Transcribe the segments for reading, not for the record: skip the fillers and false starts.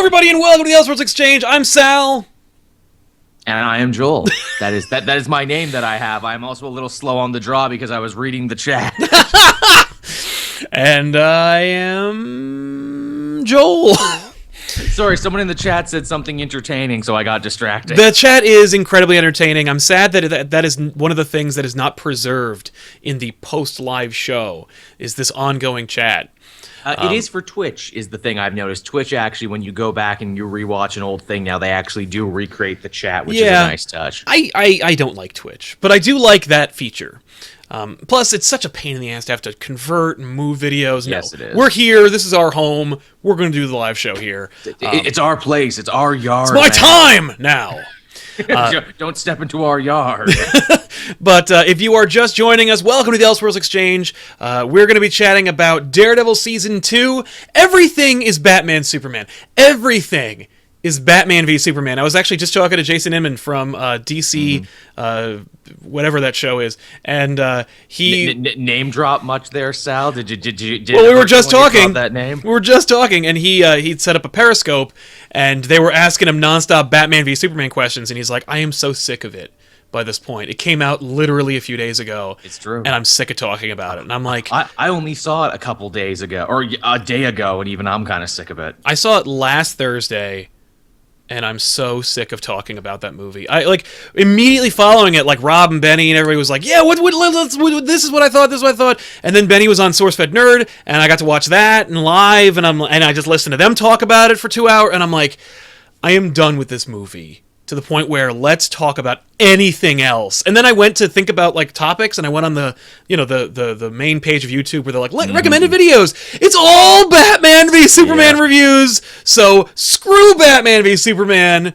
everybody, and welcome to the Elseworlds Exchange. I'm Sal. And I am Joel. That is my name that I have. I'm also a little slow on the draw because I was reading the chat. And I am Joel. Sorry, someone in the chat said something entertaining, so I got distracted. The chat is incredibly entertaining. I'm sad that that is one of the things that is not preserved in the post-live show, is this ongoing chat. It is for Twitch, is the thing I've noticed. Twitch, actually, when you go back and you rewatch an old thing now, they actually do recreate the chat, which is a nice touch. I don't like Twitch, but I do like that feature. Plus, it's such a pain in the ass to have to convert and move videos. Yes, it is. We're here. This is our home. We're going to do the live show here. It's our place. It's our yard. It's my time now. Don't step into our yard. But if you are just joining us, welcome to the Elseworlds Exchange. We're going to be chatting about Daredevil Season 2. Everything is Batman Superman. Everything is Batman v Superman. I was actually just talking to Jason Inman from DC, whatever that show is, and he name drop much there, Sal? Did well, we were just talking. That name? We were just talking, and he'd set up a Periscope, and they were asking him nonstop Batman v Superman questions, and he's like, "I am so sick of it." By this point, it came out literally a few days ago. It's true, and I'm sick of talking about it. And I'm like, I only saw it a couple days ago, or a day ago, and even I'm kind of sick of it. I saw it last Thursday. And I'm so sick of talking about that movie. I like immediately following it, like Rob and Benny and everybody was like, "Yeah, this is what I thought. This is what I thought." And then Benny was on SourceFed Nerd, and I got to watch that and live, and I just listened to them talk about it for 2 hours, and I'm like, I am done with this movie. To the point where let's talk about anything else. And then I went to think about like topics, and I went on the the main page of YouTube where they're like recommended videos. It's all Batman v Superman reviews. So screw Batman v Superman,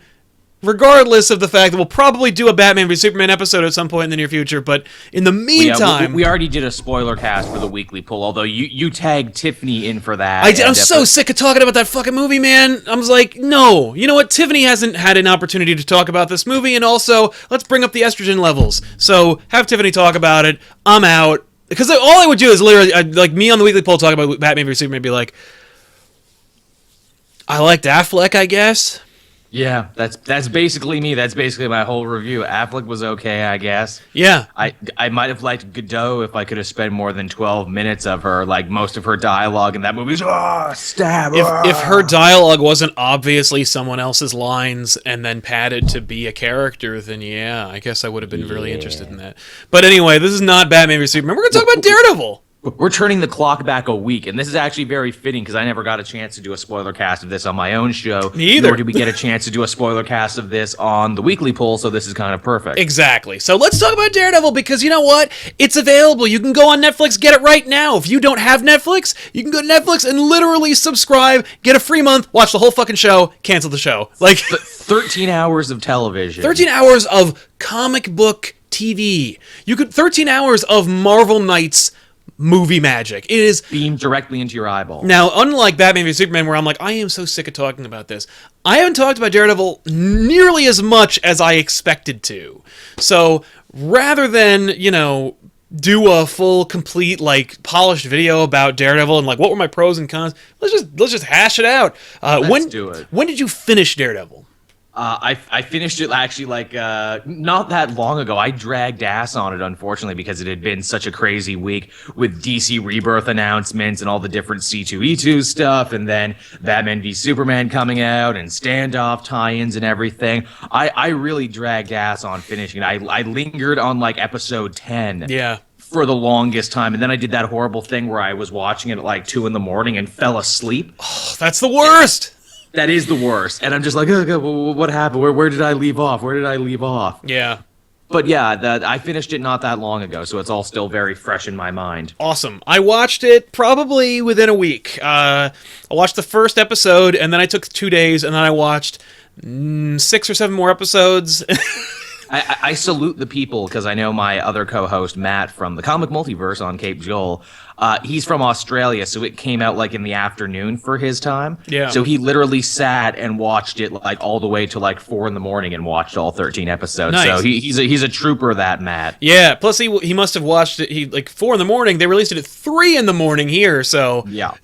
regardless of the fact that we'll probably do a Batman v Superman episode at some point in the near future. But in the meantime, we already did a spoiler cast for the weekly poll. Although you tagged Tiffany in for that. I did. I'm so sick of talking about that fucking movie, man. I was like, no, you know what? Tiffany hasn't had an opportunity to talk about this movie, and also let's bring up the estrogen levels. So have Tiffany talk about it. I'm out, because all I would do is literally like me on the weekly poll talk about Batman v Superman, and be like, I liked Affleck, I guess. Yeah, that's basically me. That's basically my whole review. Affleck was okay, I guess. Yeah. I might have liked Godot if I could have spent more than 12 minutes of her, like most of her dialogue in that movie is, stab. If her dialogue wasn't obviously someone else's lines and then padded to be a character, then yeah, I guess I would have been really interested in that. But anyway, this is not Batman v Superman. We're going to talk about Daredevil. We're turning the clock back a week, and this is actually very fitting because I never got a chance to do a spoiler cast of this on my own show. Me either. Nor did we get a chance to do a spoiler cast of this on the weekly poll, so this is kind of perfect. Exactly. So let's talk about Daredevil, because you know what? It's available. You can go on Netflix, get it right now. If you don't have Netflix, you can go to Netflix and literally subscribe, get a free month, watch the whole fucking show, cancel the show. Like 13 hours of television. 13 hours of comic book TV. 13 hours of Marvel Knights movie magic. It is beamed directly into your eyeball. Now, unlike Batman v Superman, where I'm like, I am so sick of talking about this, I haven't talked about Daredevil nearly as much as I expected to. So rather than, do a full, complete, like, polished video about Daredevil and like what were my pros and cons, let's just hash it out. Let's do it. When did you finish Daredevil? I finished it actually like not that long ago. I dragged ass on it, unfortunately, because it had been such a crazy week with DC Rebirth announcements and all the different C2E2 stuff, and then Batman v Superman coming out and standoff tie-ins and everything. I really dragged ass on finishing it. I lingered on like episode 10. Yeah. For the longest time, and then I did that horrible thing where I was watching it at like 2 a.m. and fell asleep. Oh, that's the worst. That is the worst. And I'm just like, oh, what happened? Where did I leave off? Yeah. But yeah, I finished it not that long ago, so it's all still very fresh in my mind. Awesome. I watched it probably within a week. I watched the first episode, and then I took 2 days, and then I watched 6 or 7 more episodes. I salute the people because I know my other co-host Matt from the Comic Multiverse on Cape Joel. He's from Australia, so it came out like in the afternoon for his time. Yeah. So he literally sat and watched it like all the way to like 4 a.m. and watched all 13 episodes. Nice. So he's a trooper, that Matt. Yeah. Plus, he must have watched it. He like 4 a.m. They released it at 3 a.m. here. So yeah.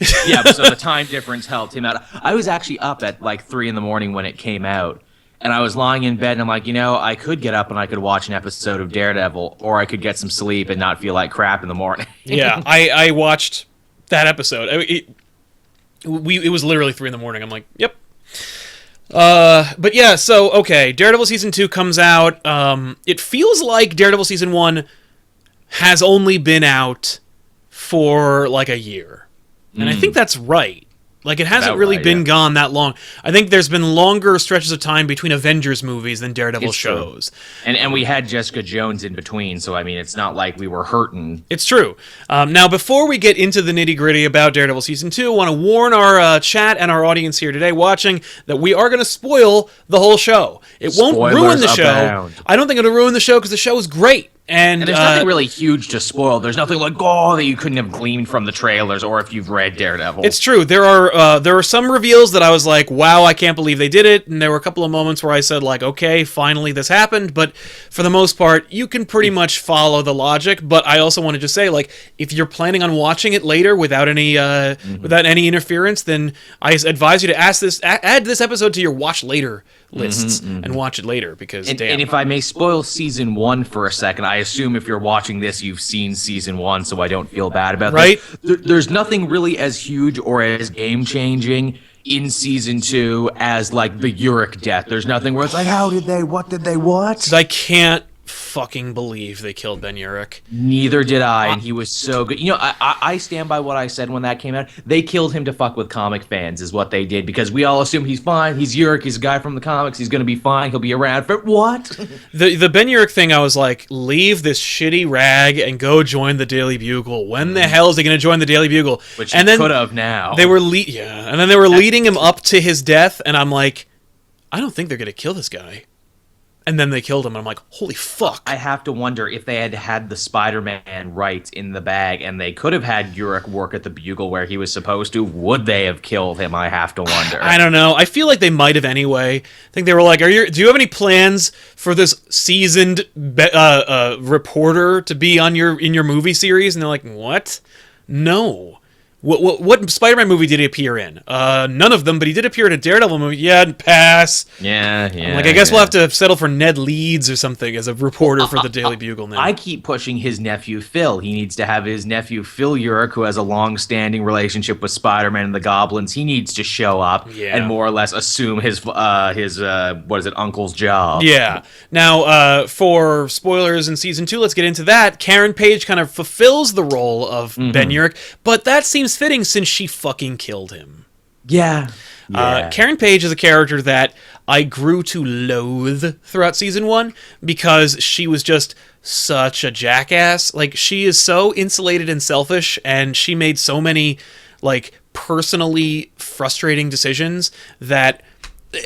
So the time difference helped him out. I was actually up at like 3 a.m. when it came out. And I was lying in bed, and I'm like, I could get up and I could watch an episode of Daredevil, or I could get some sleep and not feel like crap in the morning. Yeah, I watched that episode. It was literally 3 a.m. I'm like, yep. But yeah, so, okay, Daredevil Season 2 comes out. It feels like Daredevil Season 1 has only been out for, like, a year. And I think that's right. Like, it hasn't really been gone that long. I think there's been longer stretches of time between Avengers movies than Daredevil shows. And we had Jessica Jones in between, so, I mean, it's not like we were hurting. It's true. Now, before we get into the nitty-gritty about Daredevil Season 2, I want to warn our chat and our audience here today watching that we are going to spoil the whole show. It won't ruin the show. I don't think it'll ruin the show because the show is great. And there's nothing really huge to spoil. There's nothing like, that you couldn't have gleaned from the trailers or if you've read Daredevil. It's true. There are some reveals that I was like, wow, I can't believe they did it. And there were a couple of moments where I said, like, okay, finally this happened. But for the most part, you can pretty much follow the logic. But I also want to just say, like, if you're planning on watching it later without any interference, then I advise you to add this episode to your watch later lists and watch it later because and if I may spoil season 1 for a second, I assume if you're watching this you've seen season 1, so I don't feel bad about right this. There's nothing really as huge or as game changing in season 2 as like the Urich death. There's nothing where it's like, what did they I can't fucking believe they killed Ben Urich. Neither did I, and he was so good. I stand by what I said when that came out. They killed him to fuck with comic fans is what they did, because we all assume he's fine. He's Urich. He's a guy from the comics. He's going to be fine. He'll be around for what? The Ben Urich thing, I was like, leave this shitty rag and go join the Daily Bugle. When the hell is he going to join the Daily Bugle? Which he could have now. They were and then they were leading him up to his death, and I'm like, I don't think they're going to kill this guy. And then they killed him, and I'm like, holy fuck. I have to wonder if they had had the Spider-Man rights in the bag, and they could have had Urich work at the Bugle where he was supposed to, would they have killed him? I have to wonder. I don't know. I feel like they might have anyway. I think they were like, do you have any plans for this seasoned reporter to be in your movie series? And they're like, what? No. What Spider-Man movie did he appear in? None of them, but he did appear in a Daredevil movie. Yeah, pass. Yeah. I guess we'll have to settle for Ned Leeds or something as a reporter for the Daily Bugle now. I keep pushing his nephew Phil. He needs to have his nephew Phil Urich, who has a long-standing relationship with Spider-Man and the Goblins. He needs to show up and more or less assume his uncle's job. Yeah. Now, for spoilers in season 2, let's get into that. Karen Page kind of fulfills the role of Ben Urich, but that seems fitting since she fucking killed him. Yeah. Karen Page is a character that I grew to loathe throughout season 1 because she was just such a jackass. Like, she is so insulated and selfish, and she made so many, like, personally frustrating decisions that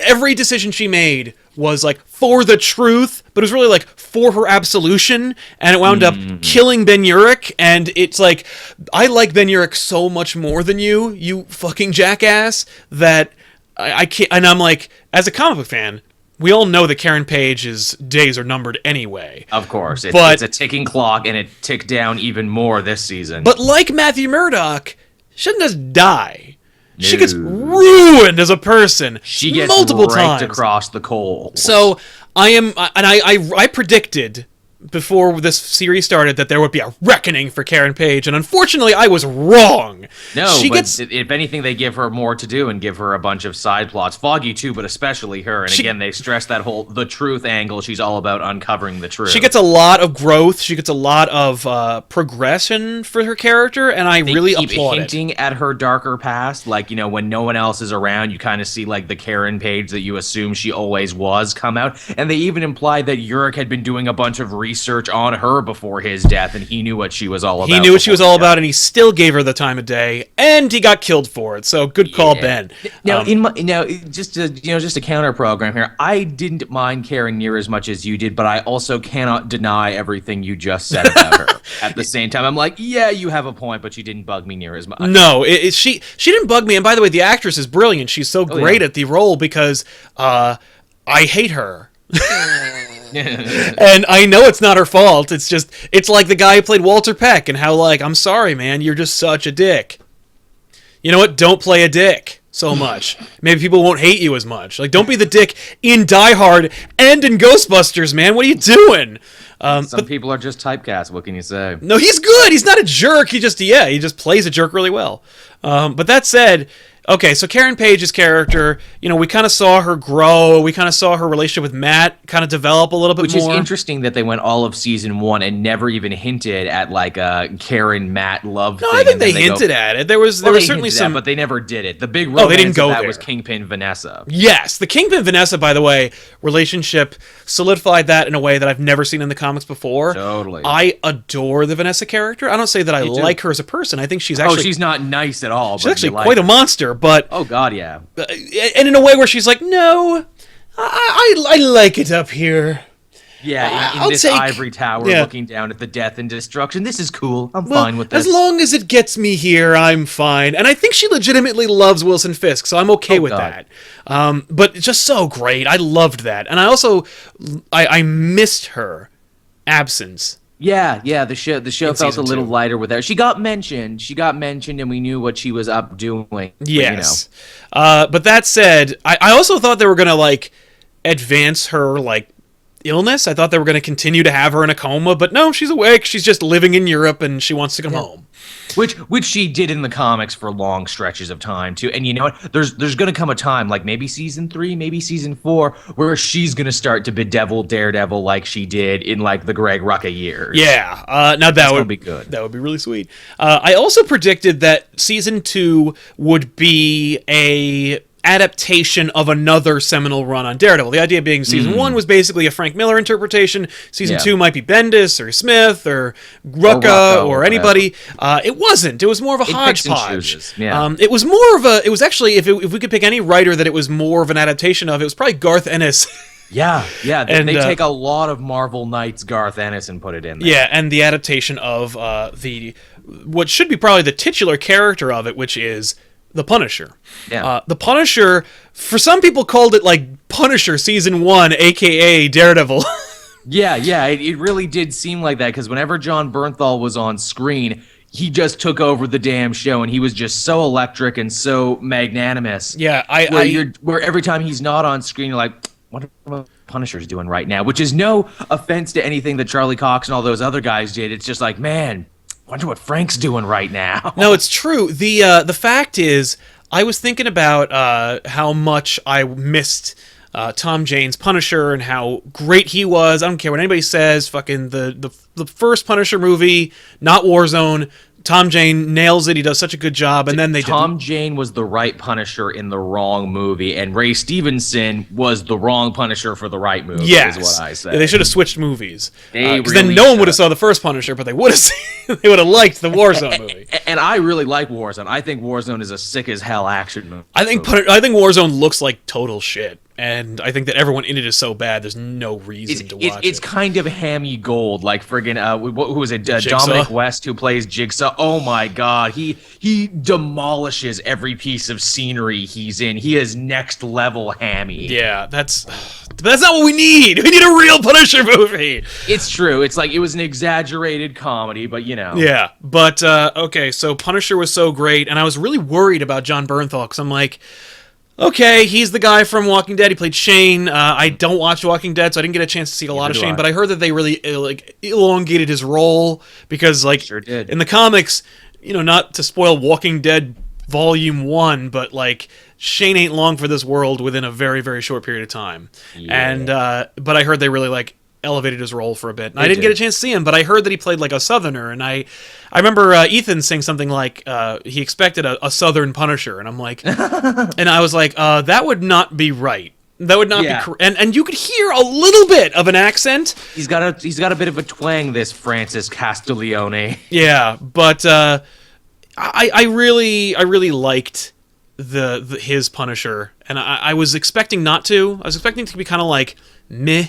every decision she made was like for the truth, but it was really like for her absolution, and it wound up killing Ben Urich. And it's like, I like Ben Urich so much more than you fucking jackass, that I can't. And I'm like, as a comic book fan, we all know that Karen Page's days are numbered anyway. Of course, it's a ticking clock, and it ticked down even more this season. But like Matthew Murdock, she doesn't just die. She gets ruined as a person. She gets multiple raked times across the coals. So I predicted before this series started that there would be a reckoning for Karen Page, and unfortunately I was wrong. If anything, they give her more to do and give her a bunch of side plots. Foggy too, but especially her. And again, they stress that whole the truth angle. She's all about uncovering the truth. She gets a lot of growth. She gets a lot of progression for her character, and I really applaud it. Hinting at her darker past, like, when no one else is around, you kind of see like the Karen Page that you assume she always was come out. And they even imply that Urich had been doing a bunch of research on her before his death, and he knew what she was all about. He knew what she was all about, and he still gave her the time of day, and he got killed for it. So good call, Ben. Now, just a counter program here. I didn't mind Karen near as much as you did, but I also cannot deny everything you just said about her. At the same time, I'm like, yeah, you have a point, but she didn't bug me near as much. No, she didn't bug me. And by the way, the actress is brilliant. She's so great at the role because I hate her. And I know it's not her fault. It's like the guy who played Walter Peck and how, like, I'm sorry, man, you're just such a dick. You know what? Don't play a dick so much. Maybe people won't hate you as much. Like, don't be the dick in Die Hard and in Ghostbusters, man. What are you doing? Some people are just typecast. What can you say? No, he's good. He's not a jerk. He just plays a jerk really well. But that said, okay, so Karen Page's character, we kind of saw her grow. We kind of saw her relationship with Matt kind of develop a little bit more. Which is interesting that they went all of season 1 and never even hinted at like a Karen-Matt love thing. No, I think they hinted at it. There was certainly some, but they never did it. The big romance they didn't go of that there. was Kingpin Vanessa. Yes, the Kingpin Vanessa, by the way, relationship solidified that in a way that I've never seen in the comics before. Totally. I adore the Vanessa character. I don't say that I like her as a person. I think she's actually she's not nice at all. She's actually quite a monster. But oh god, yeah. And in a way where she's like, no, I like it up here. Yeah, in this ivory tower, looking down at the death and destruction. This is cool. I'm fine with this. As long as it gets me here, I'm fine. And I think she legitimately loves Wilson Fisk, so I'm okay with that. But it's just so great. I loved that. And I also, I missed her absence. Yeah, the show felt a little lighter with her. She got mentioned, and we knew what she was up doing. Yes. But that said, I also thought they were going to, like, advance her, like, illness. I thought they were going to continue to have her in a coma, but no, she's awake. She's just living in Europe, and she wants to come home. Which she did in the comics for long stretches of time too. And you know what? There's going to come a time, like maybe season 3, maybe season 4, where she's going to start to bedevil Daredevil like she did in like the Greg Rucka years. Yeah. Now that would be good. That would be really sweet. I also predicted that season 2 would be a adaptation of another seminal run on Daredevil. The idea being season 1 was basically a Frank Miller interpretation. Season 2 might be Bendis or Smith or Rucka or anybody. It wasn't. It was more of a hodgepodge. Yeah. It was more of a. It was actually, if we could pick any writer that it was more of an adaptation of, it was probably Garth Ennis. Yeah. And they take a lot of Marvel Knights Garth Ennis and put it in there. Yeah, and the adaptation of what should be probably the titular character of it, which is the Punisher. Yeah. The Punisher, for some people called it like Punisher Season 1, a.k.a. Daredevil. Yeah, it really did seem like that, because whenever John Bernthal was on screen, he just took over the damn show, and he was just so electric and so magnanimous. Yeah, where every time he's not on screen, you're like, what are Punisher's doing right now? Which is no offense to anything that Charlie Cox and all those other guys did. It's just like, man, wonder what Frank's doing right now. No, it's true. The fact is, I was thinking about how much I missed Tom Jane's Punisher and how great he was. I don't care what anybody says. Fucking the first Punisher movie, not Warzone. Tom Jane nails it. He does such a good job. And then Tom Jane was the right Punisher in the wrong movie, and Ray Stevenson was the wrong Punisher for the right movie. Yes, is what I say. Yeah, they should have switched movies. Because then no one would have saw the first Punisher, but they would have liked the Warzone movie. And I really like Warzone. I think Warzone is a sick as hell action movie. I think Warzone looks like total shit. And I think that everyone in it is so bad, there's no reason to watch it. It's kind of hammy gold, like friggin' who was it? Dominic West, who plays Jigsaw. Oh my god, he demolishes every piece of scenery he's in. He is next level hammy. Yeah, that's not what we need. We need a real Punisher movie. It's true. It's like it was an exaggerated comedy, but you know. Yeah, but okay, so Punisher was so great, and I was really worried about John Bernthal because I'm like, okay, he's the guy from Walking Dead. He played Shane. I don't watch Walking Dead, so I didn't get a chance to see a lot of Shane. But I heard that they really elongated his role because, sure did. In the comics, not to spoil Walking Dead Volume 1, but Shane ain't long for this world within a very, very short period of time. Yeah. And but I heard they really elevated his role for a bit. And I didn't get a chance to see him, but I heard that he played a Southerner, and I remember Ethan saying something like he expected a Southern Punisher, and I'm like, and I was like, that would not be right. That would not be and you could hear a little bit of an accent. He's got a bit of a twang, this Francis Castiglione. Yeah, but I really liked his Punisher, and I was expecting not to. I was expecting it to be kind of like meh,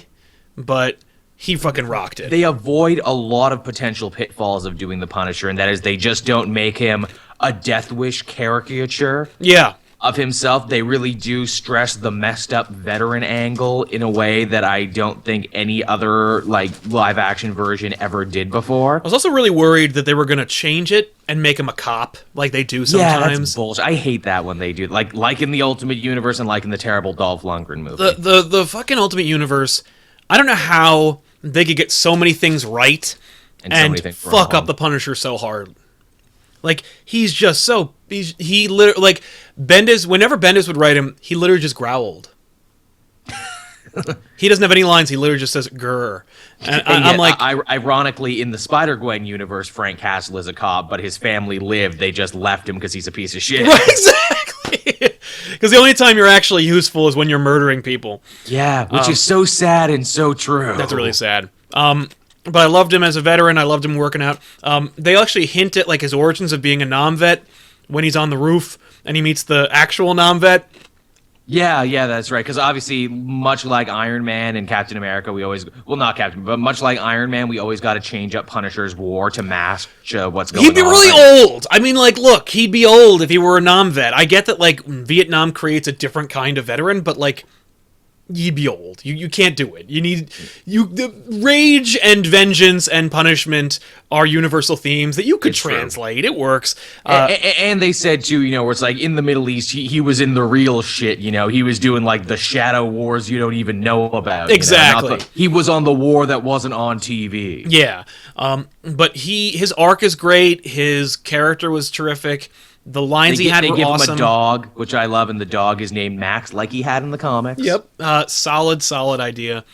but he fucking rocked it. They avoid a lot of potential pitfalls of doing the Punisher, and that is they just don't make him a Death Wish caricature. Yeah. Of himself. They really do stress the messed up veteran angle in a way that I don't think any other like live action version ever did before. I was also really worried that they were going to change it and make him a cop like they do sometimes. Yeah, that's bullshit. I hate that when they do like in the Ultimate Universe and like in the terrible Dolph Lundgren movie. The fucking Ultimate Universe, I don't know how they could get so many things right and fuck up the Punisher so hard. Like, he's just so... He literally... Like, Bendis... Whenever Bendis would write him, he literally just growled. He doesn't have any lines. He literally just says, grr. And I'm like... Ironically, in the Spider-Gwen universe, Frank Castle is a cop, but his family lived. They just left him because he's a piece of shit. Right, exactly. Because the only time you're actually useful is when you're murdering people. Yeah, which is so sad and so true. That's really sad. But I loved him as a veteran. I loved him working out. They actually hint at like his origins of being a non-vet when he's on the roof and he meets the actual non-vet. Yeah, that's right. Because obviously, much like Iron Man and Captain America, we always... Well, not Captain, but much like Iron Man, we always got to change up Punisher's war to match what's going on. He'd be really old. I mean, like, look, he'd be old if he were a non-vet. I get that, like, Vietnam creates a different kind of veteran, but, like... You'd be old. You can't do it. The rage and vengeance and punishment are universal themes that you could translate. It works. And they said too, where it's like in the Middle East, he was in the real shit. He was doing like the shadow wars you don't even know about. Exactly. He was on the war that wasn't on TV. Yeah. But his arc is great. His character was terrific. The lines he had were awesome. They give him a dog, which I love, and the dog is named Max, like he had in the comics. Yep. Solid idea.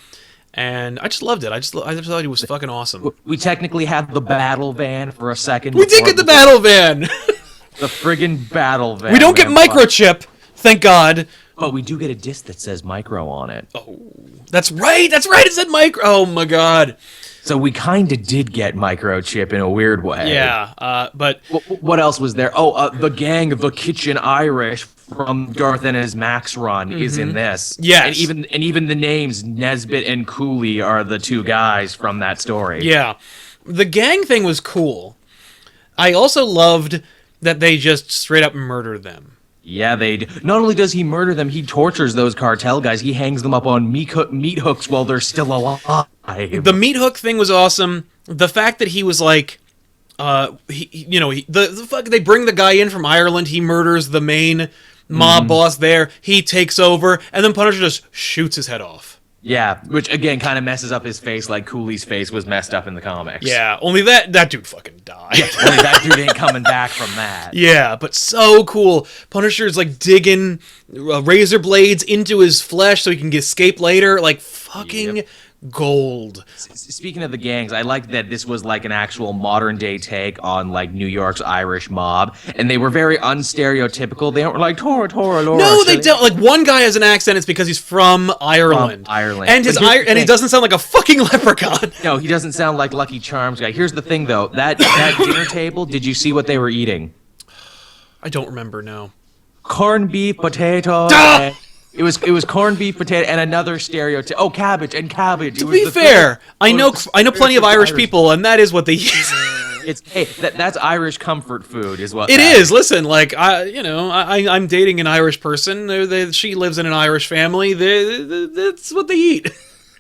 And I just loved it. I just thought he was fucking awesome. We technically had the battle van for a second. We did get the battle van! The friggin' battle van. We don't get microchip, thank God. But we do get a disc that says micro on it. Oh, that's right. It said micro. Oh, my God. So we kind of did get microchip in a weird way. Yeah, but... What else was there? Oh, the gang of the Kitchen Irish from Garth Ennis' Max run is in this. Yes. And even the names Nesbitt and Cooley are the two guys from that story. Yeah. The gang thing was cool. I also loved that they just straight up murder them. Yeah, not only does he murder them, he tortures those cartel guys. He hangs them up on meat hooks while they're still alive. The meat hook thing was awesome. The fact that he was like, they bring the guy in from Ireland. He murders the main mob boss there. He takes over, and then Punisher just shoots his head off. Yeah, which again kind of messes up his face, like Cooley's face was messed up in the comics. Yeah, only that dude fucking died. Yeah, only that dude ain't coming back from that. Yeah, but so cool. Punisher's like digging razor blades into his flesh so he can escape later. Like fucking gold. Speaking of the gangs, I like that this was like an actual modern day take on like New York's Irish mob, and they were very unstereotypical. They weren't like Tora Laura. No, they don't. Like one guy has an accent. It's because he's from Ireland. And he doesn't sound like a fucking leprechaun. No, he doesn't sound like Lucky Charms guy. Here's the thing though, that dinner table. Did you see what they were eating? I don't remember. No. Corned beef, potato. It was corned beef, potato, and another stereotype. Oh, cabbage. To be fair, I know plenty of Irish people, and that is what they eat. That's Irish comfort food, is what it is. Listen, like I'm dating an Irish person. She lives in an Irish family. That's what they eat.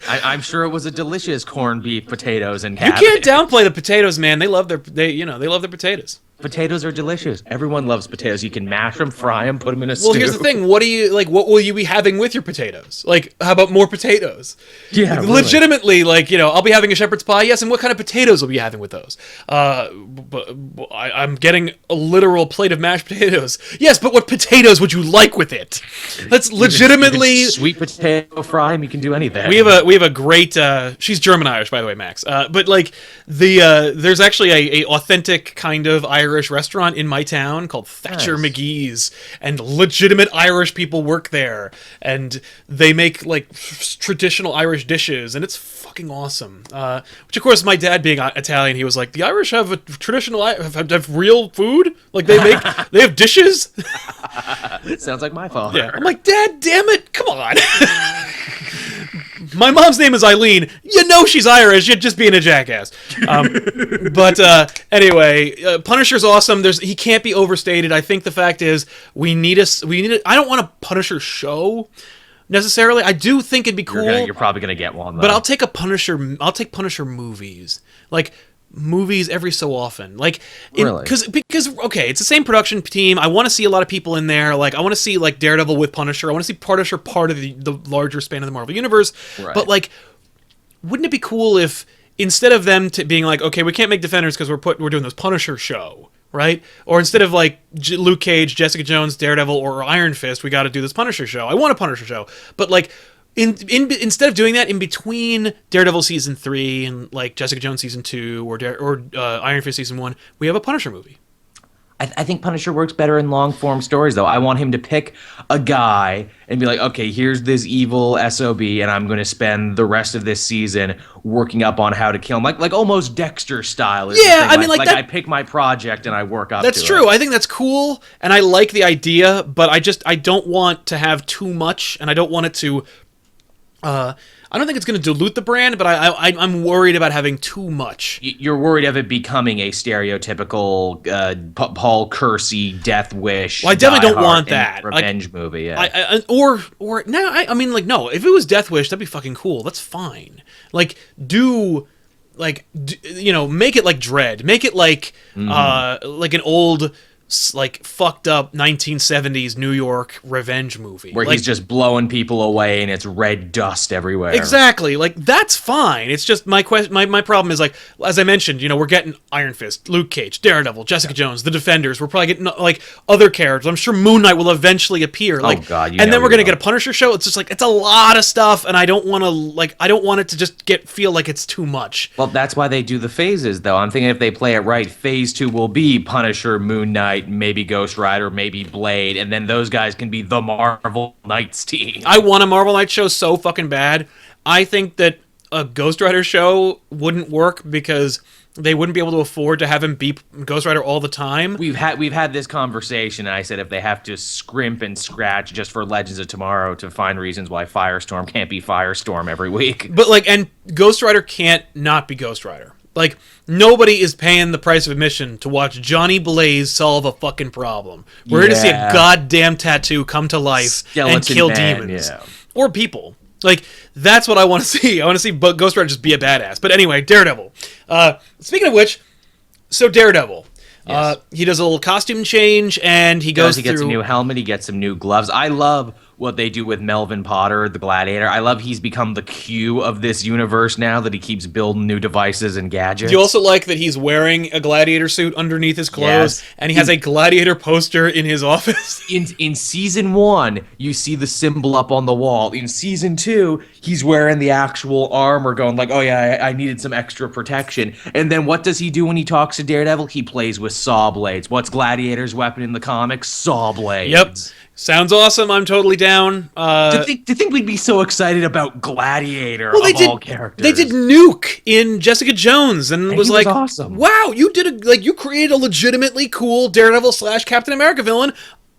I'm sure it was a delicious corned beef, potatoes, and cabbage. You can't downplay the potatoes, man. They love their potatoes. Potatoes are delicious. Everyone loves potatoes. You can mash them, fry them, put them in a stew. Well, here's the thing. What will you be having with your potatoes? Like, how about more potatoes? Yeah, really. Legitimately, I'll be having a shepherd's pie. Yes, and what kind of potatoes will you be having with those? I'm getting a literal plate of mashed potatoes. Yes, but what potatoes would you like with it? That's legitimately sweet potato fry. You can do anything. We have a great. She's German Irish, by the way, Max. But there's actually a authentic kind of Irish Irish restaurant in my town called Thatcher Nice. McGee's, and legitimate Irish people work there, and they make like traditional Irish dishes, and it's fucking awesome. Which of course, my dad being Italian, he was like, the Irish have a traditional have real food, like they have dishes. Sounds like my father. Yeah, I'm like, Dad, damn it, come on. My mom's name is Eileen. You know she's Irish. You're just being a jackass. But anyway, Punisher's awesome. He can't be overstated. I think the fact is we need a. I don't want a Punisher show necessarily. I do think it'd be cool. You're probably gonna get one, though. But I'll take Punisher movies. Like movies every so often, like Really? because okay, it's the same production team. I want to see a lot of people in there. Like I want to see like Daredevil with Punisher. I want to see Punisher part of the larger span of the Marvel universe. Right. But like, wouldn't it be cool if instead of them being like, okay, we can't make Defenders because we're doing this Punisher show, right? Or instead of like Luke Cage, Jessica Jones, Daredevil, or Iron Fist, we got to do this Punisher show. I want a Punisher show, but like. Instead of doing that in between Daredevil season 3 and like Jessica Jones season 2 or Iron Fist season 1, we have a Punisher movie. I think Punisher works better in long form stories, though. I want him to pick a guy and be like, okay, here's this evil SOB, and I'm going to spend the rest of this season working up on how to kill him, like almost Dexter style. Yeah, I mean, like that, I pick my project and I work up. That's to true. It. I think that's cool, and I like the idea, but I don't want to have too much, and I don't want it to. I don't think it's going to dilute the brand, but I'm worried about having too much. You're worried of it becoming a stereotypical Paul Kersey Death Wish. Well, I definitely don't want that revenge movie. Yeah, I mean, like, no. If it was Death Wish, that'd be fucking cool. That's fine. Like, make it like Dread. Make it like like an old, like fucked up 1970s New York revenge movie where he's just blowing people away and it's red dust everywhere. Exactly. Like that's fine. It's just my problem is like, as I mentioned, we're getting Iron Fist, Luke Cage, Daredevil, Jessica Jones, the Defenders. We're probably getting like other characters. I'm sure Moon Knight will eventually appear. Like, oh God! And then we're gonna get a Punisher show. It's just like it's a lot of stuff, and I don't want it to just feel like it's too much. Well, that's why they do the phases, though. I'm thinking if they play it right, phase 2 will be Punisher, Moon Knight, maybe Ghost Rider, maybe Blade, and then those guys can be the Marvel Knights team. I want a Marvel Knights show so fucking bad. I think that a Ghost Rider show wouldn't work because they wouldn't be able to afford to have him be Ghost Rider all the time. We've had this conversation, and I said if they have to scrimp and scratch just for Legends of Tomorrow to find reasons why Firestorm can't be Firestorm every week. But like, and Ghost Rider can't not be Ghost Rider. Like, nobody is paying the price of admission to watch Johnny Blaze solve a fucking problem. We're here to see a goddamn tattoo come to life Skeleton and kill man, demons. yeah. Or people. Like, that's what I want to see. I want to see Ghost Rider just be a badass. But anyway, Daredevil. Speaking of which, so Daredevil. Yes. He does a little costume change, and he gets a new helmet, he gets some new gloves. I love what they do with Melvin Potter, the Gladiator. I love he's become the Q of this universe now, that he keeps building new devices and gadgets. Do you also like that he's wearing a Gladiator suit underneath his clothes, and he has a Gladiator poster in his office? In season 1, you see the symbol up on the wall. In season 2, he's wearing the actual armor, going like, oh yeah, I needed some extra protection. And then what does he do when he talks to Daredevil? He plays with saw blades. What's Gladiator's weapon in the comics? Saw blades. Yep. Sounds awesome. I'm totally down. Do you think we'd be so excited about Gladiator all characters? They did Nuke in Jessica Jones, and was like, awesome. Wow, you created a legitimately cool Daredevil / Captain America villain.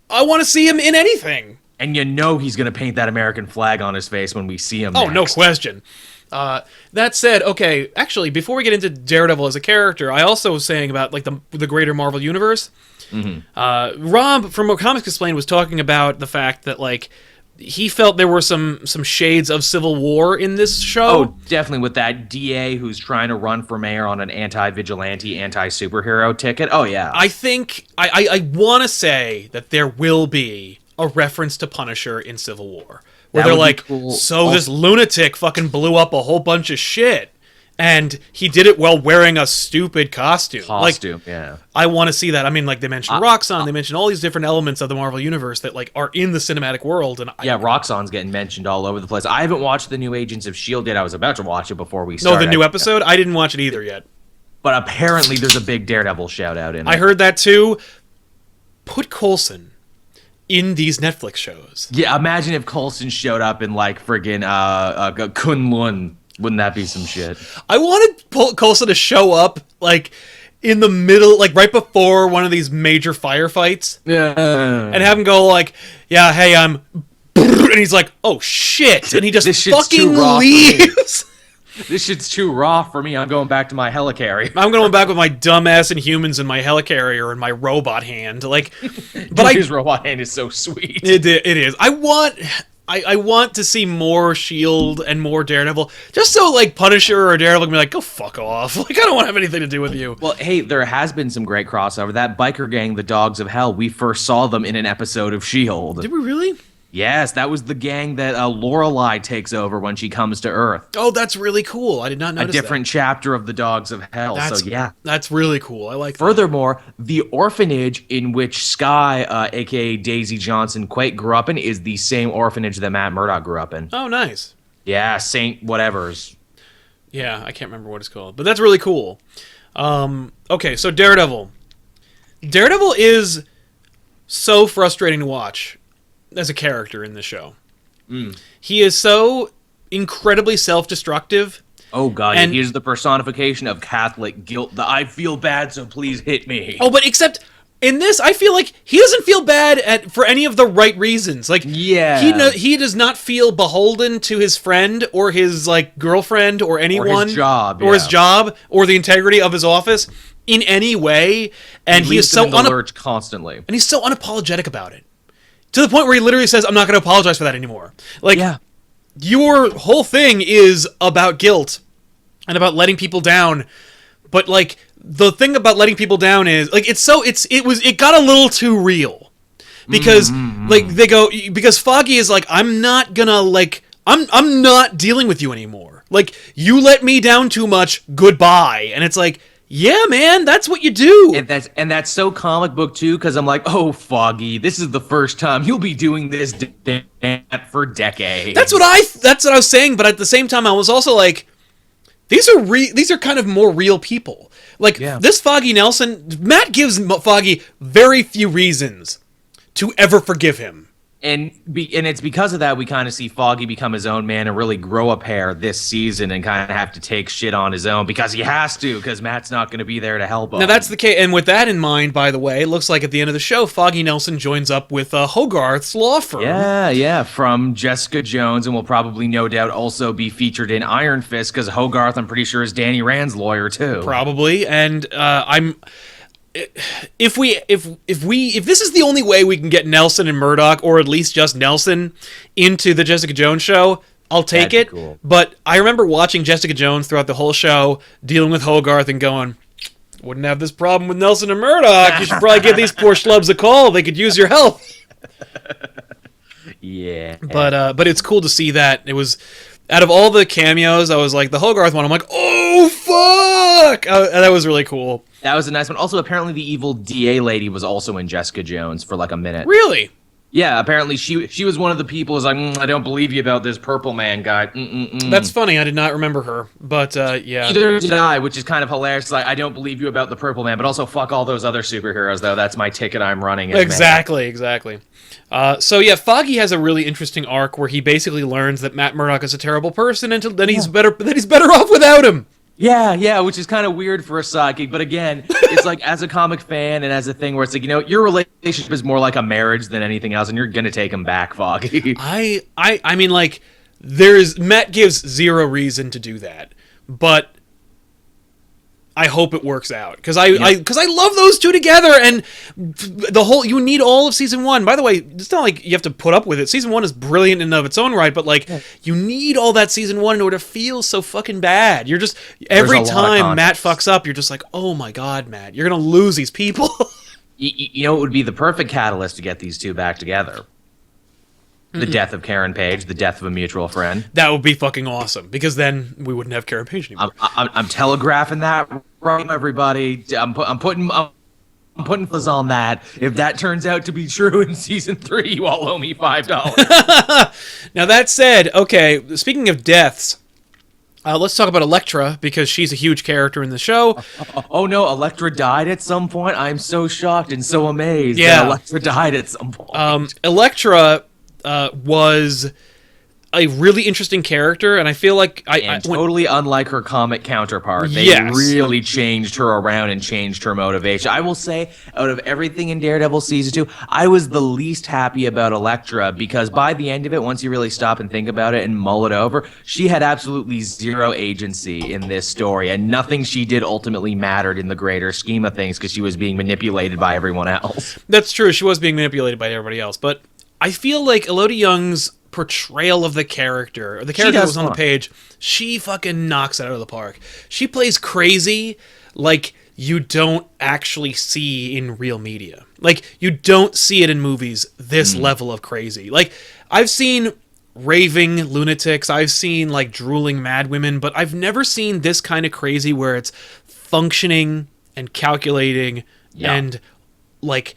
I want to see him in anything. And he's going to paint that American flag on his face when we see him. Oh, no question. That said, okay, actually, before we get into Daredevil as a character, I also was saying about like the greater Marvel universe. Mm-hmm. Rob from Comics Explained was talking about the fact that like he felt there were some shades of Civil War in this show. Oh, definitely, with that DA who's trying to run for mayor on an anti-vigilante, anti-superhero ticket. Oh yeah, I think I want to say that there will be a reference to Punisher in Civil War. Where they're like, cool. This lunatic fucking blew up a whole bunch of shit, and he did it while wearing a stupid costume. Yeah. I want to see that. I mean, like, they mentioned Roxxon, they mentioned all these different elements of the Marvel Universe that, like, are in the cinematic world. And Roxxon's getting mentioned all over the place. I haven't watched the new Agents of S.H.I.E.L.D. yet. I was about to watch it before we started. No, the new episode? I didn't watch it either yet. But apparently there's a big Daredevil shout-out in it. I heard that too. Put Coulson in these Netflix shows. Yeah, imagine if Coulson showed up in, like, friggin' Kunlun. Wouldn't that be some shit? I wanted Coulson to show up, like, in the middle, like, right before one of these major firefights. Yeah. And have him go, like, yeah, hey, I'm... And he's like, oh, shit. And he just fucking leaves. This shit's too raw for me. I'm going back to my helicarrier. I'm going back with my dumbass Inhumans and my helicarrier and my robot hand. Like, but his robot hand is so sweet. It is. I want to see more Shield and more Daredevil, just so like Punisher or Daredevil can be like, go fuck off. Like, I don't want to have anything to do with you. Well, hey, there has been some great crossover. That biker gang, the Dogs of Hell, we first saw them in an episode of Shield. Did we really? Yes, that was the gang that Lorelei takes over when she comes to Earth. Oh, that's really cool. I did not notice a different chapter of the Dogs of Hell. That's really cool. I like that. Furthermore, the orphanage in which Skye, aka Daisy Johnson Quake, grew up in is the same orphanage that Matt Murdock grew up in. Oh, nice. Yeah, Saint whatevers. Yeah, I can't remember what it's called, but that's really cool. Okay, so Daredevil. Daredevil is so frustrating to watch as a character in the show. He is so incredibly self-destructive. Oh god, and he's the personification of Catholic guilt. The I feel bad, so please hit me. Oh, but except in this, I feel like he doesn't feel bad for any of the right reasons. Like, yeah, he does not feel beholden to his friend or his like girlfriend or anyone, or his job, or his job, or the integrity of his office in any way. And he is so in the lurch constantly, and he's so unapologetic about it. To the point where he literally says, I'm not going to apologize for that anymore. Like, your whole thing is about guilt and about letting people down. But, like, the thing about letting people down is, like, it got a little too real. Because, because Foggy is like, I'm not gonna, like, I'm not dealing with you anymore. Like, you let me down too much, goodbye. And it's like, yeah, man, that's what you do. And that's so comic book too, because I'm like, oh, Foggy, this is the first time you'll be doing this for decades. That's what I was saying, but at the same time, I was also like, these are kind of more real people. Like this Foggy Nelson, Matt gives Foggy very few reasons to ever forgive him. And it's because of that we kind of see Foggy become his own man and really grow a pair this season and kind of have to take shit on his own because he has to, because Matt's not going to be there to help him. Now that's the case, and with that in mind, by the way, it looks like at the end of the show, Foggy Nelson joins up with Hogarth's law firm. Yeah, from Jessica Jones, and will probably no doubt also be featured in Iron Fist because Hogarth, I'm pretty sure, is Danny Rand's lawyer too. Probably, and if this is the only way we can get Nelson and Murdoch, or at least just Nelson, into the Jessica Jones show, I'll take it. Cool. But I remember watching Jessica Jones throughout the whole show, dealing with Hogarth and going, wouldn't have this problem with Nelson and Murdoch. You should probably give these poor schlubs a call. They could use your help. Yeah. But it's cool to see that. It was, out of all the cameos, I was like, the Hogarth one, I'm like, oh, fuck! That was really cool. That was a nice one. Also, apparently the evil DA lady was also in Jessica Jones for like a minute. Really? Yeah, apparently she was one of the people who's like, I don't believe you about this Purple Man guy. That's funny. I did not remember her. But, yeah. Neither did I, which is kind of hilarious. Like, I don't believe you about the Purple Man, but also fuck all those other superheroes, though. That's my ticket I'm running. Exactly. So, yeah, Foggy has a really interesting arc where he basically learns that Matt Murdock is a terrible person, and then he's better off without him. Yeah, which is kind of weird for a sidekick, but again, it's like as a comic fan and as a thing where it's like, your relationship is more like a marriage than anything else, and you're gonna take him back, Foggy. I mean, like, Matt gives zero reason to do that, but I hope it works out because I love those two together, and you need all of season one. By the way, it's not like you have to put up with it. Season one is brilliant in and of its own right, but like you need all that season one in order to feel so fucking bad. You're just every time Matt fucks up, you're just like, oh my god, Matt, you're gonna lose these people. It would be the perfect catalyst to get these two back together. The death of Karen Page, the death of a mutual friend. That would be fucking awesome, because then we wouldn't have Karen Page anymore. I'm telegraphing that right now, everybody. I'm putting fuzz on that. If that turns out to be true in season 3, you all owe me $5. Now that said, okay, speaking of deaths, Let's talk about Elektra, because she's a huge character in the show. Oh no, Elektra died at some point. I'm so shocked and so amazed Yeah. that Elektra died at some point. Elektra was a really interesting character, and I feel like Totally unlike her comic counterpart. They Yes. really changed her around and changed her motivation. I will say, out of everything in Daredevil Season 2, I was the least happy about Elektra, because by the end of it, once you really stop and think about it and mull it over, she had absolutely zero agency in this story, and nothing she did ultimately mattered in the greater scheme of things, because she was being manipulated by everyone else. That's true. She was being manipulated by everybody else, but I feel like Elodie Young's portrayal of the character, that was on the page, she fucking knocks it out of the park. She plays crazy like you don't actually see in real media. Like, you don't see it in movies, this level of crazy. Like, I've seen raving lunatics, I've seen like drooling mad women, but I've never seen this kind of crazy where it's functioning and calculating and like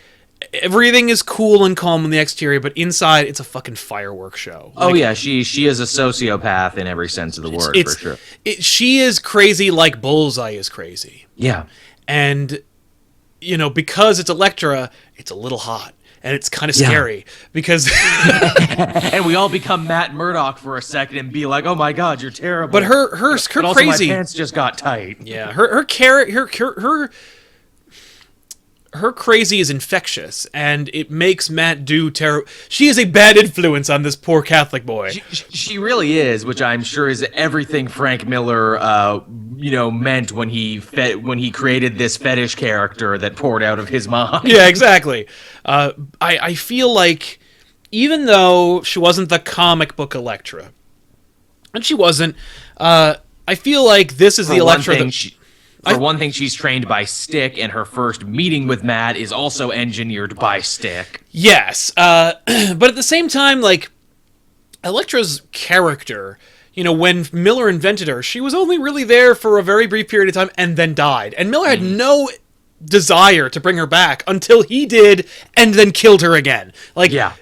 everything is cool and calm on the exterior, but inside it's a fucking fireworks show. Oh yeah, she is a sociopath in every sense of the word, for sure. She is crazy like Bullseye is crazy. Yeah. And, you know, because it's Elektra, it's a little hot. And it's kind of scary because... and we all become Matt Murdock for a second and be like, oh my god, you're terrible. But her but also crazy... my pants just got tight. Yeah, her crazy is infectious, and it makes Matt do terrible. She is a bad influence on this poor Catholic boy. She really is, which I'm sure is everything Frank Miller, meant when he created this fetish character that poured out of his mind. Yeah, exactly. I feel like even though she wasn't the comic book Elektra, and she wasn't, I feel like this is the Elektra that... For one thing, she's trained by Stick, and her first meeting with Matt is also engineered by Stick. Yes, but at the same time, like, Elektra's character, you know, when Miller invented her, she was only really there for a very brief period of time and then died. And Miller had no desire to bring her back until he did, and then killed her again. Like, yeah.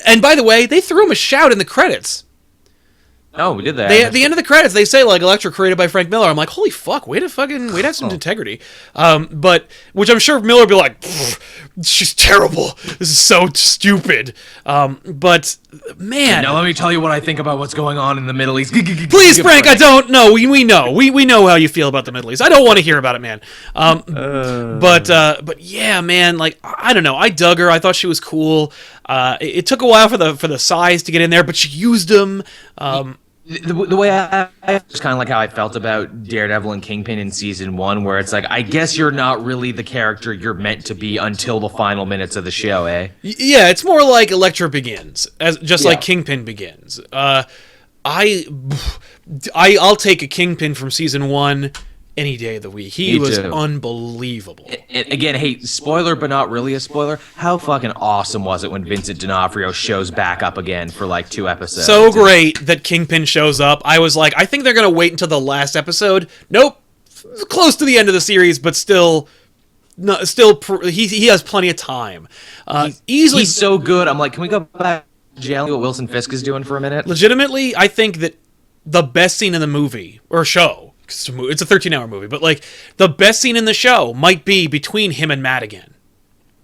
And by the way, they threw him a shout in the credits. Oh, we did that. At the end of the credits, they say, like, Elektra created by Frank Miller. I'm like, holy fuck, way to have some integrity. But, which I'm sure Miller would be like, she's terrible. This is so stupid. But, man. Now let me tell you what I think about what's going on in the Middle East. Please, Frank, I don't know. We know. We know how you feel about the Middle East. I don't want to hear about it, man. But yeah, man, like, I don't know. I dug her. I thought she was cool. It took a while for the size to get in there, but she used them. The way I it's kind of like how I felt about Daredevil and Kingpin in season 1, where it's like, I guess you're not really the character you're meant to be until the final minutes of the show, eh? Yeah, it's more like Elektra begins, like Kingpin begins. I'll take a Kingpin from season 1 any day of the week. He was unbelievable. Again, hey, spoiler, but not really a spoiler. How fucking awesome was it when Vincent D'Onofrio shows back up again for like 2 episodes? So great that Kingpin shows up. I was like, I think they're gonna wait until the last episode. Nope, close to the end of the series, but still. No, he has plenty of time. He's so good. I'm like, can we go back to jail and what Wilson Fisk is doing for a minute? Legitimately, I think that the best scene in the movie or show. It's a 13-hour movie, but like the best scene in the show might be between him and Matt again.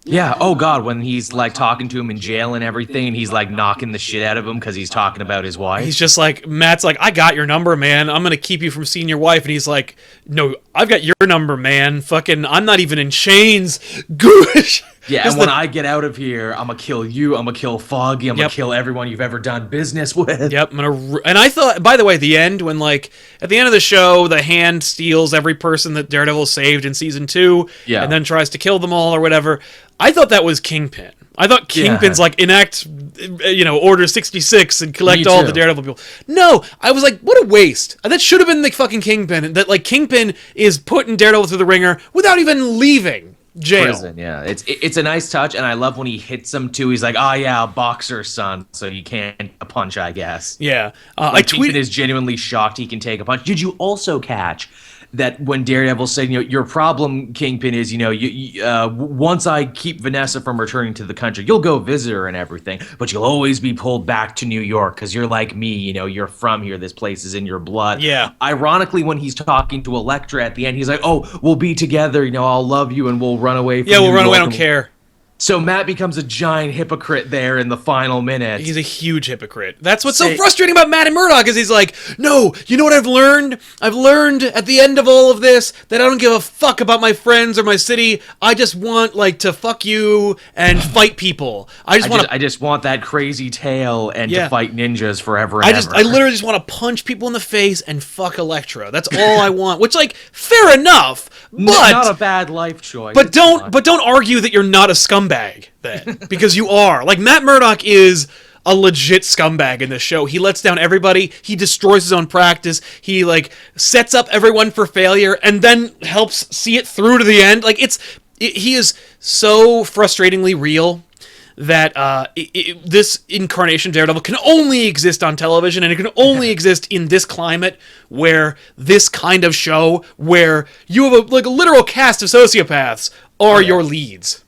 Yeah. Oh God, when he's like talking to him in jail and everything, and he's like knocking the shit out of him because he's talking about his wife. He's just like, Matt's like, I got your number, man. I'm gonna keep you from seeing your wife, and he's like, no, I've got your number, man. Fucking, I'm not even in chains. Goosh. Yeah, and when I get out of here, I'm gonna kill you. I'm gonna kill Foggy. I'm gonna kill everyone you've ever done business with. Yep. And I thought, by the way, the end when like at the end of the show, the Hand steals every person that Daredevil saved in season 2, and then tries to kill them all or whatever. I thought that was Kingpin. I thought Kingpin's like enact, Order 66 and collect all the Daredevil people. No, I was like, what a waste. That should have been the fucking Kingpin. That like Kingpin is putting Daredevil through the ringer without even leaving jail. Prison, yeah. It's a nice touch, and I love when he hits him too. He's like, oh yeah, a boxer, son, so you can't a punch, I guess. Yeah. Kingpin is genuinely shocked he can take a punch. Did you also catch that when Daredevil said, your problem, Kingpin, is, once I keep Vanessa from returning to the country, you'll go visit her and everything, but you'll always be pulled back to New York because you're like me, you're from here. This place is in your blood. Yeah. Ironically, when he's talking to Elektra at the end, he's like, oh, we'll be together. I'll love you and we'll run away from we'll run away. I don't care. So Matt becomes a giant hypocrite there in the final minute. He's a huge hypocrite. That's what's so frustrating about Matt and Murdock is he's like, no, you know what I've learned? I've learned at the end of all of this that I don't give a fuck about my friends or my city. I just want to fuck you and fight people. I just want that crazy tail and to fight ninjas forever and ever. I literally just want to punch people in the face and fuck Elektra. That's all I want. Which fair enough, but not a bad life choice. But don't argue that you're not a scumbag then, because you are. Matt Murdock is a legit scumbag in this show. He lets down everybody. He destroys his own practice. He sets up everyone for failure and then helps see it through to the end. He is so frustratingly real that this incarnation of Daredevil can only exist on television, and it can only exist in this climate where this kind of show where you have a literal cast of sociopaths are your leads.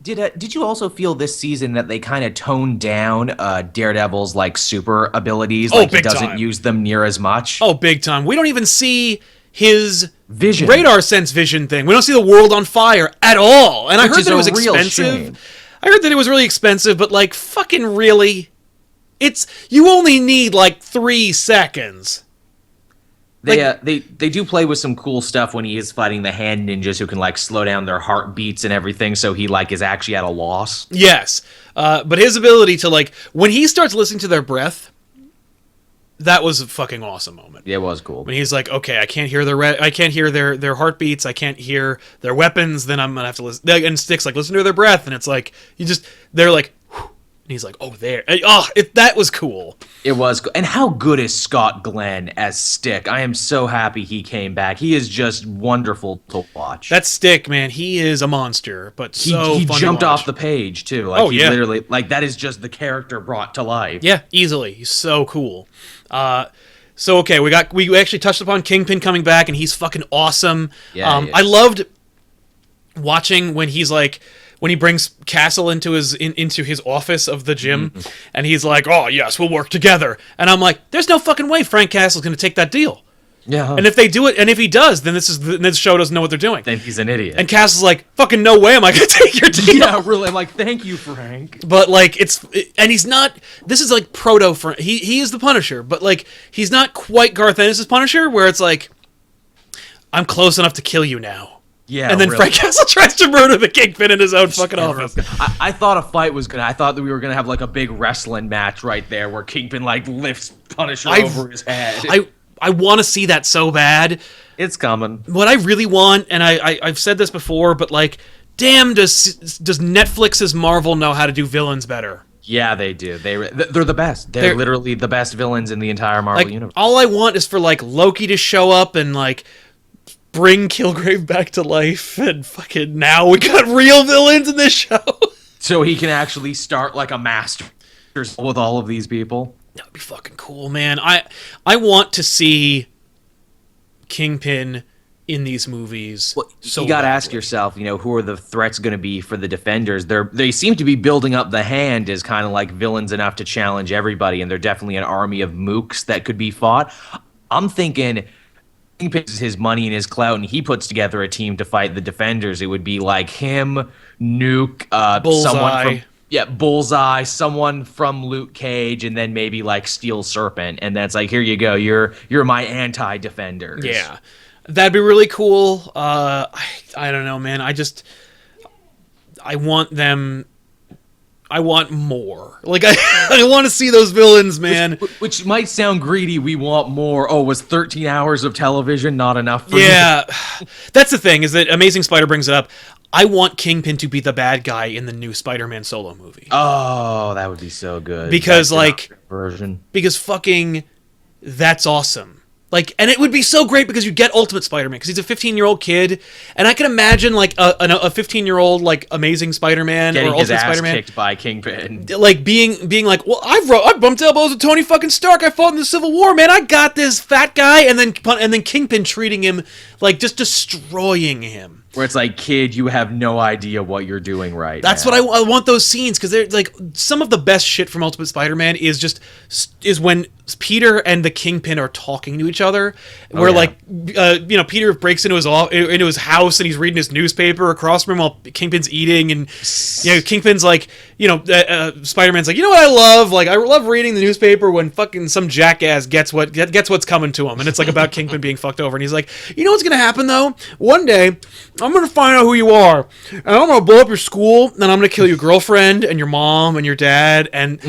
Did you also feel this season that they kind of toned down Daredevil's super abilities? He doesn't use them near as much? Oh, big time. We don't even see his vision, radar sense vision thing. We don't see the world on fire at all. And I heard that it was expensive. I heard that it was really expensive, but fucking really? You only need 3 seconds. They do play with some cool stuff when he is fighting the hand ninjas who can slow down their heartbeats and everything, so he is actually at a loss. Yes, but his ability to when he starts listening to their breath, that was a fucking awesome moment. Yeah, it was cool. When he's like, okay, I can't hear their heartbeats, I can't hear their weapons, then I'm gonna have to listen. And Stick's listen to their breath, and it's they're like. And he's like, oh, there. That was cool. It was. And how good is Scott Glenn as Stick? I am so happy he came back. He is just wonderful to watch. That Stick, man, he is a monster, but he jumped off the page, too. Literally, that is just the character brought to life. Yeah, easily. He's so cool. So, okay, we actually touched upon Kingpin coming back, and he's fucking awesome. Yeah, I loved watching when he's when he brings Castle into his office of the gym, and he's like, oh, yes, we'll work together. And I'm like, there's no fucking way Frank Castle's going to take that deal. Yeah. And if they do it, and if he does, then this show doesn't know what they're doing. Then he's an idiot. And Castle's like, fucking no way am I going to take your deal. Yeah, really. I'm like, thank you, Frank. But, and he's not, this is proto Frank. He is the Punisher, but, he's not quite Garth Ennis' Punisher, where it's I'm close enough to kill you now. Yeah, and then really. Frank Castle tries to murder the Kingpin in his own fucking office. I thought a fight was gonna. I thought that we were gonna have a big wrestling match right there, where Kingpin lifts Punisher over his head. I want to see that so bad. It's coming. What I really want, and I've said this before, but damn, does Netflix's Marvel know how to do villains better? Yeah, they do. They're the best. They're literally the best villains in the entire Marvel universe. All I want is for Loki to show up and bring Kilgrave back to life, and fucking now we got real villains in this show. So he can actually start a master with all of these people. That would be fucking cool, man. I want to see Kingpin in these movies. Well, you got to ask yourself, who are the threats going to be for the Defenders? They seem to be building up the Hand as kind of villains enough to challenge everybody, and they're definitely an army of mooks that could be fought. I'm thinking Kingpin has his money and his clout, and he puts together a team to fight the Defenders. It would be him, Nuke, Bullseye. Bullseye, someone from Luke Cage, and then maybe Steel Serpent, and that's here you go, you're my anti-Defenders. Yeah, that'd be really cool. I don't know, man. I want them. I want more. I want to see those villains, man. Which might sound greedy. We want more. Oh, was 13 hours of television not enough for Yeah. That's the thing, is that Amazing Spider brings it up. I want Kingpin to be the bad guy in the new Spider-Man solo movie. Oh, that would be so good. Because, version. Because fucking, that's awesome. Like, and it would be so great because you get Ultimate Spider-Man because he's a 15-year-old kid, and I can imagine like a 15-year-old like Amazing Spider-Man getting or his Ultimate ass Spider-Man kicked by Kingpin. like being like, well, I bumped elbows with Tony fucking Stark. I fought in the Civil War, man. I got this fat guy, and then Kingpin treating him like just destroying him. Where it's like, kid, you have no idea what you're doing right That's now. what I want those scenes, because they're like some of the best shit from Ultimate Spider-Man is when Peter and the Kingpin are talking to each other, where like Peter breaks into his house and he's reading his newspaper across from him while Kingpin's eating, and Kingpin's like, Spider-Man's like, you know what I love? Like, I love reading the newspaper when fucking some jackass gets what's coming to him, and it's like about Kingpin being fucked over, and he's like, you know what's gonna happen though? One day I'm gonna find out who you are, and I'm gonna blow up your school, and I'm gonna kill your girlfriend and your mom and your dad, and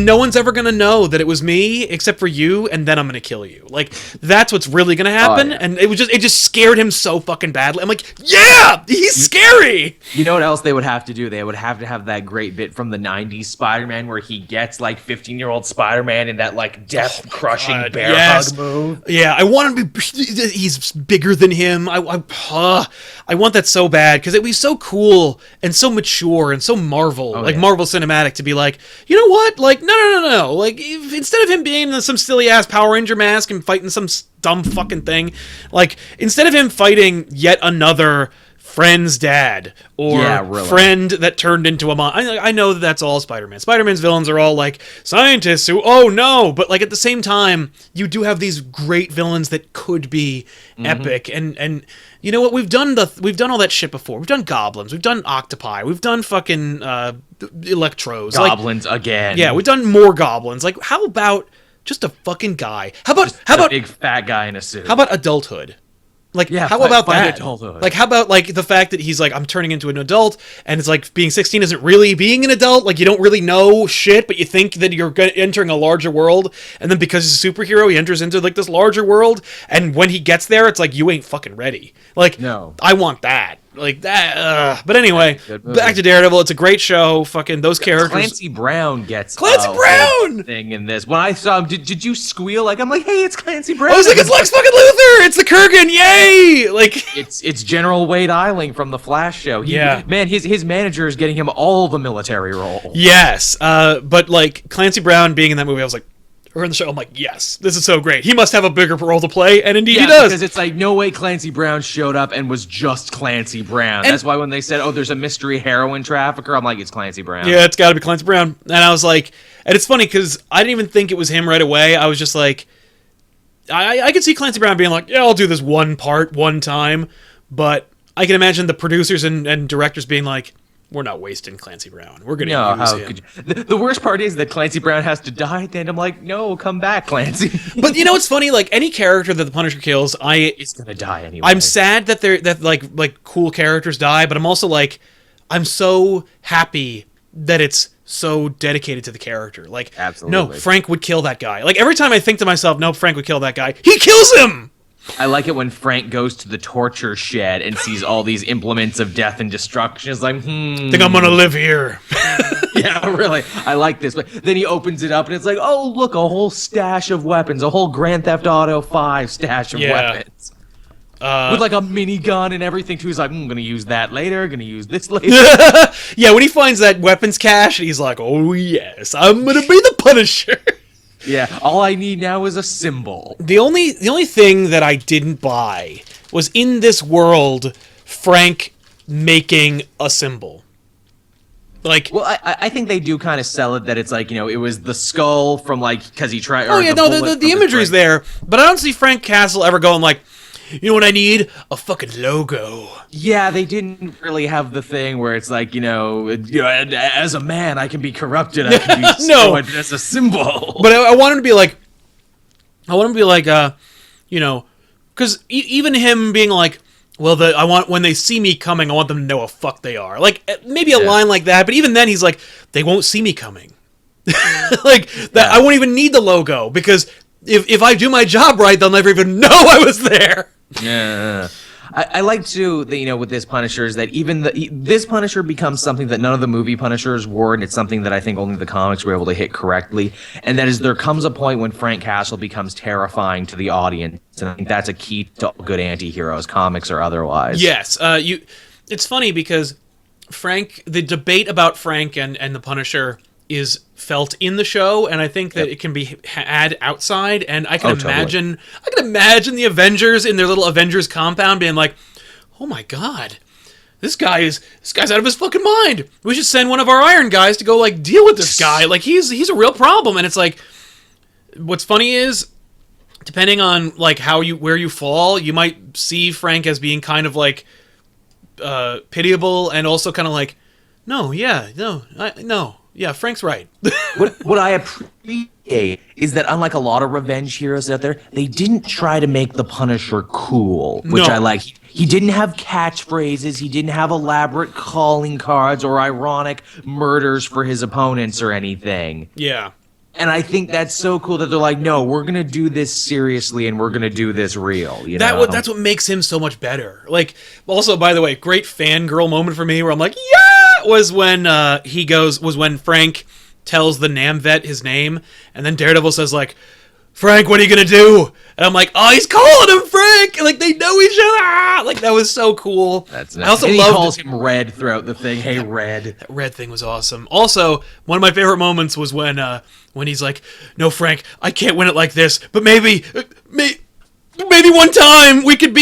no one's ever gonna know that it was me except for you, and then I'm gonna kill you. Like, that's what's really gonna happen. And it just scared him so fucking badly. I'm like, yeah, he's scary. You know what else they would have to do? They would have to have that great bit from the 90s Spider-Man where he gets like 15-year-old Spider-Man in that like death-crushing bear hug move. Yeah, I want him to be, he's bigger than him. I want that so bad, because it'd be so cool and so mature and so Marvel, Marvel Cinematic, to be like, you know what? Like, no. Like, instead of him being in some silly ass Power Ranger mask and fighting some dumb fucking thing, like, instead of him fighting yet another friend's dad or friend that turned into a mom. I know that's all Spider-Man. Spider-Man's villains are all like scientists who, oh no, but like at the same time, you do have these great villains that could be epic, and you know what? We've done all that shit before. We've done goblins, we've done octopi, we've done fucking electros, goblins again. Yeah, we've done more goblins. Like, how about just a fucking guy? How about a big fat guy in a suit? How about adulthood? Like, how about that? Adulthood. Like, how about, like, the fact that he's like, I'm turning into an adult, and it's like, being 16 isn't really being an adult. Like, you don't really know shit, but you think that you're entering a larger world, and then because he's a superhero, he enters into, like, this larger world, and when he gets there, it's like, you ain't fucking ready. Like, no. I want that. Like, that, But anyway, back to Daredevil. It's a great show. Fucking those characters. Clancy Brown gets thing in this. When I saw him, did you squeal? Like, I'm like, hey, it's Clancy Brown. I was like, it's Lex fucking Luthor. It's the Kurgan. Yay! Like, it's General Wade Eiling from the Flash show. Man, his manager is getting him all the military roles. Yes, but like Clancy Brown being in that movie, I was like, or in the show, I'm like, yes, this is so great. He must have a bigger role to play, and indeed he does. Because it's like, no way Clancy Brown showed up and was just Clancy Brown. That's why when they said, oh, there's a mystery heroin trafficker, I'm like, it's Clancy Brown. Yeah, it's got to be Clancy Brown. And I was like, and it's funny because I didn't even think it was him right away. I was just like, I could see Clancy Brown being like, yeah, I'll do this one part, one time. But I can imagine the producers and directors being like, we're not wasting Clancy Brown. We're going to use him. The worst part is that Clancy Brown has to die at the end. I'm like, no, come back, Clancy. But you know what's funny? Like, any character that the Punisher kills, is going to die anyway. I'm sad that like cool characters die, but I'm also like, I'm so happy that it's so dedicated to the character. Like, absolutely. No, Frank would kill that guy. Like, every time I think to myself, no, Frank would kill that guy, he kills him! I like it when Frank goes to the torture shed and sees all these implements of death and destruction. It's like, think I'm gonna live here. Yeah, really. I like this. But then he opens it up and it's like, oh, look, a whole stash of weapons. A whole Grand Theft Auto 5 stash of weapons. With like a minigun and everything too. He's like, I'm gonna use that later, gonna use this later. Yeah, when he finds that weapons cache, he's like, oh yes, I'm gonna be the Punisher. Yeah, all I need now is a symbol. The only thing that I didn't buy was, in this world, Frank making a symbol. Like, well, I think they do kind of sell it that it's like, it was the skull from like, because he tried. Oh yeah, no, the imagery's there, but I don't see Frank Castle ever going like, you know what I need? A fucking logo. Yeah, they didn't really have the thing where it's like, as a man, I can be corrupted. I can be destroyed as a symbol. But I want him to be like, because even him being like, well, when they see me coming, I want them to know what fuck they are. Like, maybe a line like that, but even then he's like, they won't see me coming. Like, that, I won't even need the logo, because if I do my job right, they'll never even know I was there. Yeah. I like to, with this Punisher is that even this Punisher becomes something that none of the movie Punishers were, and it's something that I think only the comics were able to hit correctly. And that is, there comes a point when Frank Castle becomes terrifying to the audience, and I think that's a key to good anti-heroes, comics or otherwise. Yes, it's funny because the debate about Frank and the Punisher is felt in the show, and I think that it can be had outside. And I can imagine, totally. I can imagine the Avengers in their little Avengers compound being like, "Oh my god, this guy's out of his fucking mind. We should send one of our Iron guys to go like deal with this guy. Like he's a real problem." And it's like, what's funny is, depending on like where you fall, you might see Frank as being kind of like pitiable, and also kind of like, no, Frank's right. What I appreciate is that unlike a lot of revenge heroes out there, they didn't try to make the Punisher cool, which I like. He didn't have catchphrases, he didn't have elaborate calling cards or ironic murders for his opponents or anything. Yeah. And I think that's so cool that they're like, no, we're going to do this seriously and we're going to do this real. That's what makes him so much better. Like, also, by the way, great fangirl moment for me where I'm like, yeah, was when Frank tells the Namvet his name, and then Daredevil says like, "Frank, what are you going to do?" And I'm like, oh, he's calling him Frank! Like, they know each other! Like, that was so cool. That's nice. I also loved he calls him Red throughout the thing. Hey, Red. That Red thing was awesome. Also, one of my favorite moments was when he's like, "No, Frank, I can't win it like this, but maybe one time we could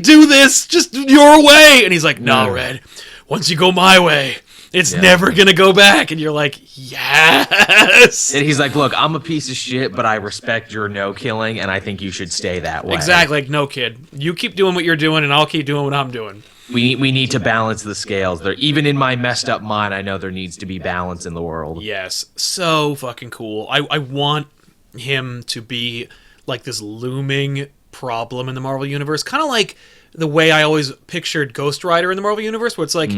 do this just your way." And he's like, "No, Red, once you go my way, it's never gonna go back." And you're like, yes. And he's like, "Look, I'm a piece of shit, but I respect your no killing, and I think you should stay that way." Exactly. Like, no, kid, you keep doing what you're doing, and I'll keep doing what I'm doing. We need to balance the scales. Even in my messed up mind, I know there needs to be balance in the world. Yes, so fucking cool. I want him to be like this looming problem in the Marvel Universe, kind of like the way I always pictured Ghost Rider in the Marvel Universe, where it's like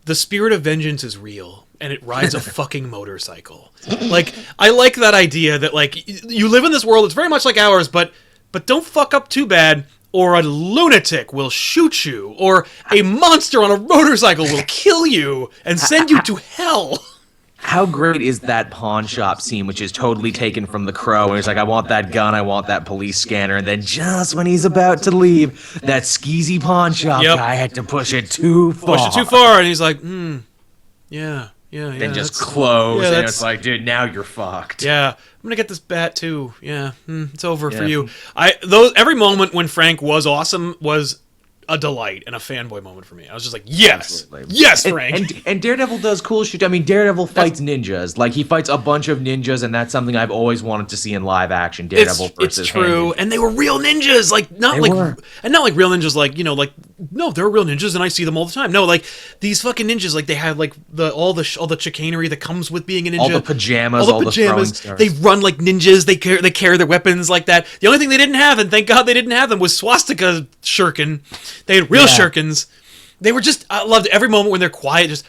the spirit of vengeance is real, and it rides a fucking motorcycle. Like, I like that idea that like you live in this world, it's very much like ours, but don't fuck up too bad, or a lunatic will shoot you, or a monster on a motorcycle will kill you and send you to hell. How great is that pawn shop scene, which is totally taken from The Crow, and he's like, "I want that gun, I want that police scanner," and then just when he's about to leave, that skeezy pawn shop guy had to push it too far. And he's like, yeah. Then just close, and it's like, dude, now you're fucked. Yeah, I'm gonna get this bat too. Yeah, it's over for you. Every moment when Frank was awesome was a delight and a fanboy moment for me. I was just like, yes, absolutely. Yes, Frank. And Daredevil does cool shit. I mean, Daredevil fights ninjas. Like, he fights a bunch of ninjas, and that's something I've always wanted to see in live action. Daredevil versus It's true, and they were real ninjas. Like, not like real ninjas. Like, no, they're real ninjas, and I see them all the time. No, like these fucking ninjas. Like, they have like all the chicanery that comes with being a ninja. All the pajamas. All the throwing stars. They run like ninjas. They carry their weapons like that. The only thing they didn't have, and thank God they didn't have them, was swastika shuriken. They had real shurikens. They were just, I loved every moment when they're quiet, just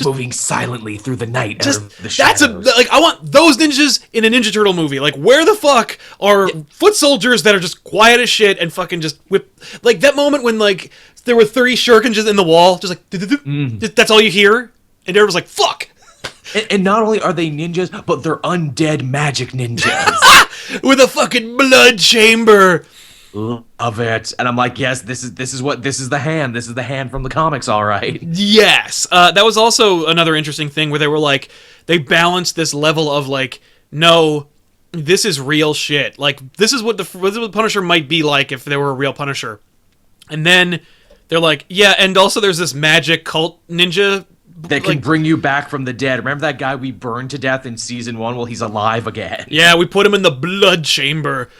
moving silently through the night. Just the shadows. I want those ninjas in a Ninja Turtle movie. Like, where the fuck are foot soldiers that are just quiet as shit and fucking just whip? Like that moment when like there were 30 shurikens in the wall, just like that's all you hear, and everyone's like, fuck. And not only are they ninjas, but they're undead magic ninjas with a fucking blood chamber. Love it. And I'm like, yes, this is the hand. This is the hand from the comics, all right. Yes. That was also another interesting thing where they were like, they balanced this level of like, no, this is real shit. Like, this is what the Punisher might be like if there were a real Punisher. And then they're like, yeah, and also there's this magic cult ninja that can bring you back from the dead. Remember that guy we burned to death in season 1? Well, he's alive again. Yeah, we put him in the blood chamber.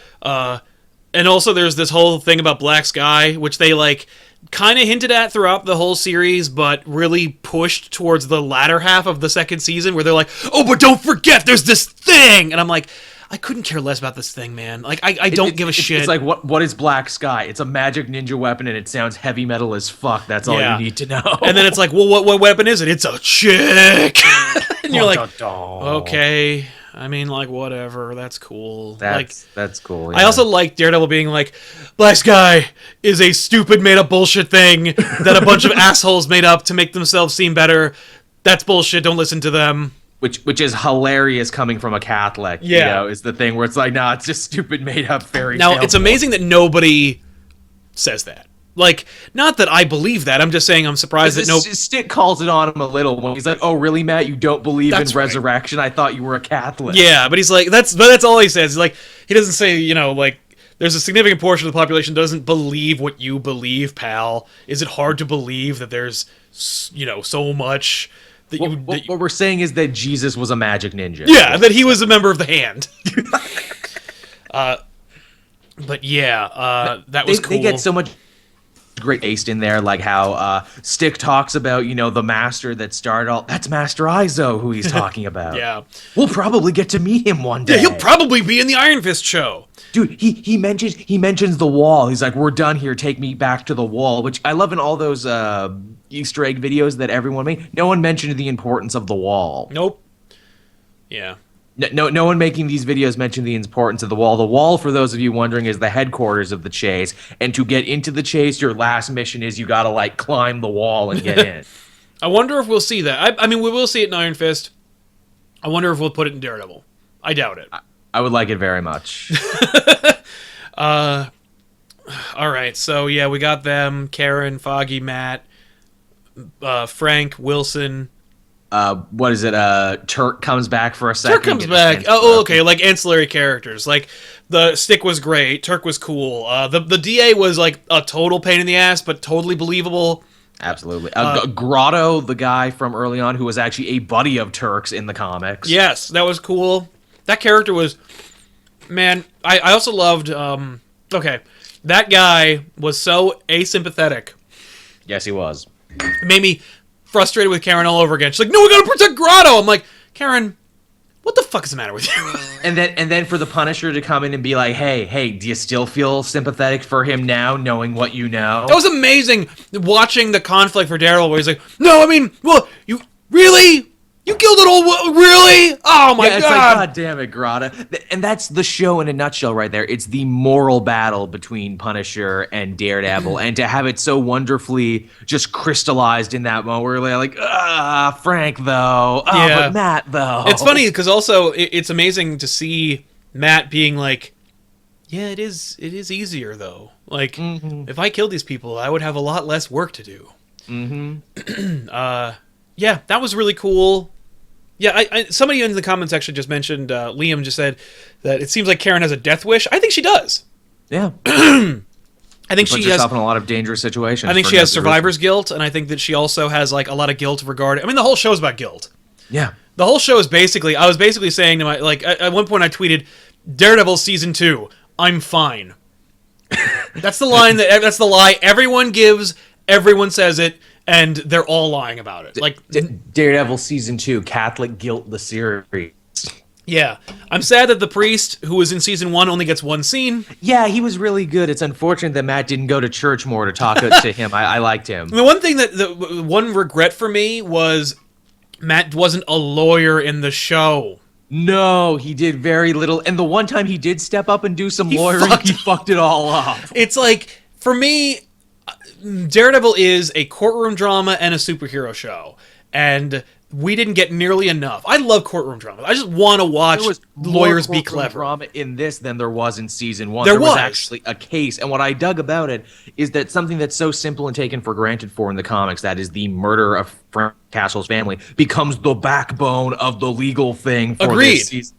And also there's this whole thing about Black Sky, which they like kind of hinted at throughout the whole series, but really pushed towards the latter half of the second season, where they're like, oh, but don't forget there's this thing. And I'm like, I couldn't care less about this thing, man. Like, I don't give a shit. It's like, what is Black Sky? It's a magic ninja weapon, and it sounds heavy metal as fuck. That's all you need to know. And then it's like, well, what weapon is it? It's a chick. And you're like, okay. I mean, like, whatever. That's cool. That's cool. I also like Daredevil being like, Black Sky is a stupid made-up bullshit thing that a bunch of assholes made up to make themselves seem better. That's bullshit. Don't listen to them. Which is hilarious coming from a Catholic. Yeah. You know, is the thing where it's like, nah, it's just stupid made-up fairy Now, tale. it's amazing that nobody says that. Like, not that I believe that. I'm just saying I'm surprised that no... Stick calls it on him a little when he's like, "Oh, really, Matt? You don't believe in Right. resurrection? I thought you were a Catholic." Yeah, but he's like, that's all he says. He's like, he doesn't say, you know, like, there's a significant portion of the population doesn't believe what you believe, pal. Is it hard to believe that there's, you know, so much that you... What we're saying is that Jesus was a magic ninja. Yeah, that he was a member of the Hand. But yeah, that was cool. They get so much great taste in there, like how Stick talks about, you know, the master that started all. That's Master Izo, who he's talking about. Yeah. We'll probably get to meet him one day. Yeah, he'll probably be in the Iron Fist show. Dude, he mentions the wall. He's like, "We're done here. Take me back to the wall," which I love in all those Easter egg videos that everyone made. No one mentioned the importance of the wall. Nope. Yeah. No one making these videos mentioned the importance of the wall. The wall, for those of you wondering, is the headquarters of the chase. And to get into the chase, your last mission is you gotta, like, climb the wall and get in. I wonder if we'll see that. I mean, we will see it in Iron Fist. I wonder if we'll put it in Daredevil. I doubt it. I would like it very much. All right, so yeah, we got them. Karen, Foggy, Matt, Frank, Wilson. What is it? Turk comes back for a second. Turk comes back. Oh, okay, like ancillary characters. Like, the Stick was great. Turk was cool. The DA was like a total pain in the ass, but totally believable. Absolutely. Grotto, the guy from early on who was actually a buddy of Turk's in the comics. Yes, that was cool. That character was... Man, I also loved... okay, that guy was so asympathetic. Yes, he was. It made me frustrated with Karen all over again. She's like, "No, we gotta protect Grotto." I'm like, Karen, what the fuck is the matter with you? And then for the Punisher to come in and be like, hey, do you still feel sympathetic for him now, knowing what you know? That was amazing, watching the conflict for Daredevil, where he's like, "No, I mean, well, you really? You killed it all? Really? Oh my It's god!" like, God damn it, Grotto. And that's the show in a nutshell right there. It's the moral battle between Punisher and Daredevil. And to have it so wonderfully just crystallized in that moment where they're like, Frank, though. Yeah. But Matt, though. It's funny, because also, it's amazing to see Matt being like, "Yeah, it is easier, though. Like, if I killed these people, I would have a lot less work to do." Yeah, that was really cool. Yeah, somebody in the comments actually just mentioned, Liam just said that it seems like Karen has a death wish. I think she does. Yeah. I think Puts she has... herself in a lot of dangerous situations. I think she has survivor's guilt, and I think that she also has, like, a lot of guilt regarding... I mean, the whole show's about guilt. Yeah. The whole show is basically... I was basically saying to my... Like, at one point I tweeted, "Daredevil Season 2, I'm fine." That's the line that's the lie everyone gives, everyone says it, and they're all lying about it. Like, Daredevil Season 2, Catholic Guilt, the series. yeah. I'm sad that the priest, who was in Season 1, only gets one scene. Yeah, he was really good. It's unfortunate that Matt didn't go to church more to talk to him. I liked him. The one thing the one regret for me was Matt wasn't a lawyer in the show. No, he did very little. And the one time he did step up and do some lawyering, he fucked it all up. It's like, for me, Daredevil is a courtroom drama and a superhero show. And we didn't get nearly enough. I love courtroom drama. I just want to watch lawyers be clever. Drama in this than there was in Season 1. There was actually a case. And what I dug about it is that something that's so simple and taken for granted for in the comics, that is the murder of Frank Castle's family, becomes the backbone of the legal thing for this season.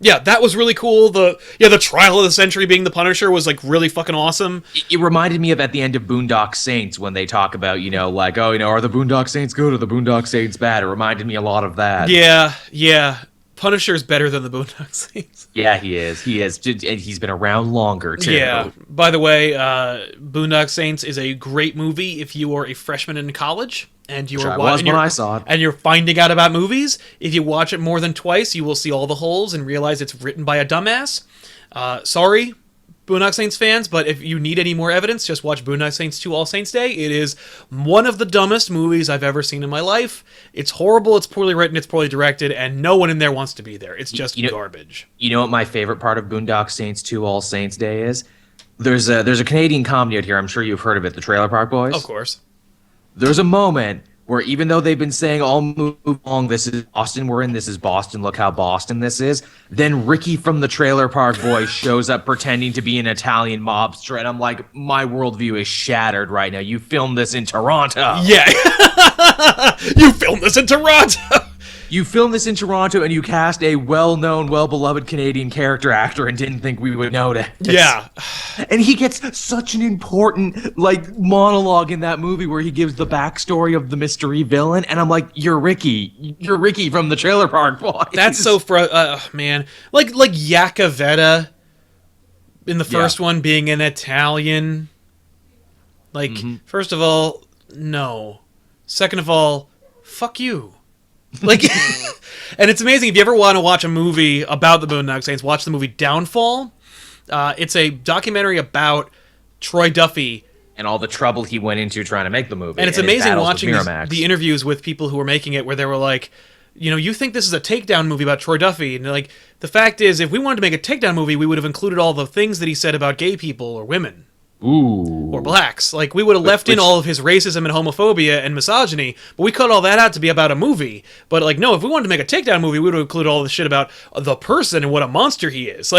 Yeah, that was really cool. The trial of the century being the Punisher was, like, really fucking awesome. It reminded me of at the end of Boondock Saints when they talk about, you know, like, oh, you know, are the Boondock Saints good or the Boondock Saints bad? It reminded me a lot of that. Yeah. Punisher's better than the Boondock Saints. Yeah, he is. And he's been around longer, too. Yeah. By the way, Boondock Saints is a great movie if you are a freshman in college. And you I was when I saw it. And you're finding out about movies. If you watch it more than twice, you will see all the holes and realize it's written by a dumbass. Sorry, Boondock Saints fans, but if you need any more evidence, just watch Boondock Saints 2 All Saints Day. It is one of the dumbest movies I've ever seen in my life. It's horrible, it's poorly written, it's poorly directed, and no one in there wants to be there. It's just garbage. You know what my favorite part of Boondock Saints 2 All Saints Day is? There's a Canadian comedy out here, I'm sure you've heard of it, the Trailer Park Boys. Of course. There's a moment where even though they've been saying all move along, this is Boston we're in, this is Boston, look how Boston this is, then Ricky from the Trailer Park Boys shows up pretending to be an Italian mobster, and I'm like, my worldview is shattered right now. You filmed this in Toronto. Yeah. You filmed this in Toronto. You filmed this in Toronto and you cast a well-known, well-beloved Canadian character actor and didn't think we would notice. Yeah. And he gets such an important, monologue in that movie where he gives the backstory of the mystery villain. And I'm like, you're Ricky. You're Ricky from the Trailer Park Boys. That's so man. Like Yakavetta in the first one being an Italian. First of all, no. Second of all, fuck you. And it's amazing if you ever want to watch a movie about the Boondock Saints, watch the movie Downfall. It's a documentary about Troy Duffy and all the trouble he went into trying to make the movie. And it's amazing watching the interviews with people who were making it, where they were like, you think this is a takedown movie about Troy Duffy, and like, the fact is, if we wanted to make a takedown movie, we would have included all the things that he said about gay people or women. Ooh. Or blacks. Like, we would have left in all of his racism and homophobia and misogyny, but we cut all that out to be about a movie. But, no, if we wanted to make a takedown movie, we would have included all the shit about the person and what a monster he is.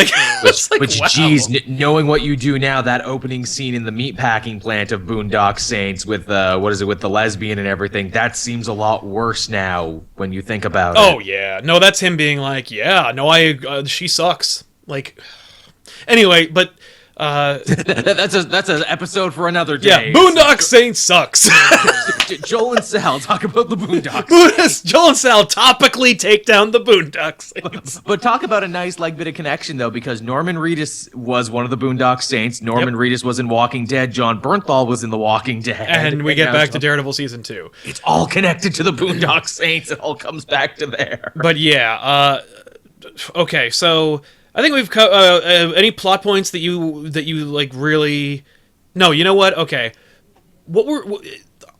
Geez, knowing what you do now, that opening scene in the meatpacking plant of Boondock Saints with, with the lesbian and everything, that seems a lot worse now when you think about it. Oh, yeah. No, that's him being like, she sucks. Anyway, but... that's an episode for another day. Yeah, Boondock Saints sucks. Joel and Sal talk about the Boondocks. Joel and Sal topically take down the Boondock Saints. But talk about a nice bit of connection though, because Norman Reedus was one of the Boondock Saints. Norman Reedus was in Walking Dead. John Bernthal was in The Walking Dead. And we get back to Daredevil season 2. It's all connected to the Boondock Saints. It all comes back to there. But yeah, okay, so I think we've any plot points that you really. No, you know what? Okay,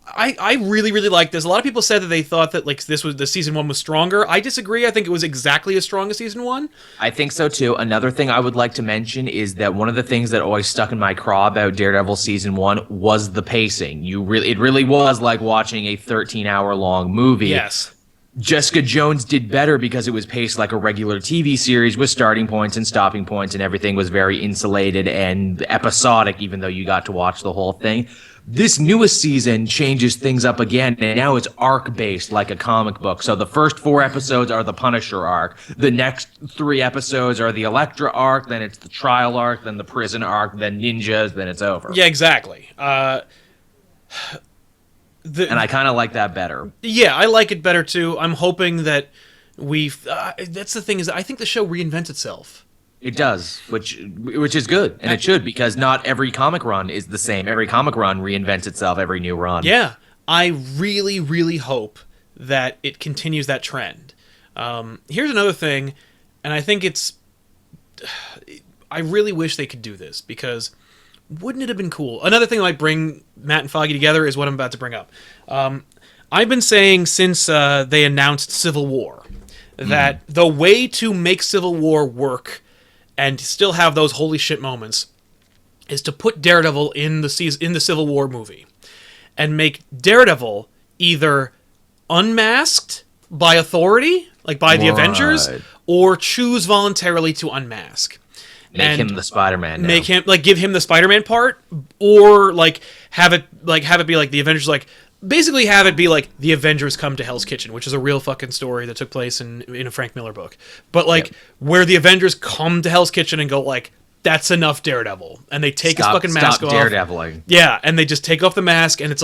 I really like this. A lot of people said that they thought that the season 1 was stronger. I disagree. I think it was exactly as strong as season 1. I think so too. Another thing I would like to mention is that one of the things that always stuck in my craw about Daredevil season 1 was the pacing. It really was like watching a 13-hour-long movie. Yes. Jessica Jones did better because it was paced like a regular TV series with starting points and stopping points, and everything was very insulated and episodic, even though you got to watch the whole thing. This newest season changes things up again, and now it's arc-based like a comic book. So the first 4 episodes are the Punisher arc. The next 3 episodes are the Elektra arc, then it's the trial arc, then the prison arc, then ninjas, then it's over. Yeah, exactly. And I kind of like that better. Yeah, I like it better too. I'm hoping that that's the thing, is I think the show reinvents itself. It does, which is good, and it should, because not every comic run is the same. Every comic run reinvents itself every new run. Yeah, I really, really hope that it continues that trend. Here's another thing, and I think I really wish they could do this, because wouldn't it have been cool? Another thing that might bring Matt and Foggy together is what I'm about to bring up. I've been saying since they announced Civil War that the way to make Civil War work and still have those holy shit moments is to put Daredevil in the Civil War movie and make Daredevil either unmasked by authority, like by the Avengers, or choose voluntarily to unmask. Make him the Spider-Man now. Make him, give him the Spider-Man part, or, have it be the Avengers, basically have it be the Avengers come to Hell's Kitchen, which is a real fucking story that took place in a Frank Miller book. But, where the Avengers come to Hell's Kitchen and go, that's enough Daredevil. And they take his fucking mask off. Stop Daredeviling. Yeah, and they just take off the mask, and it's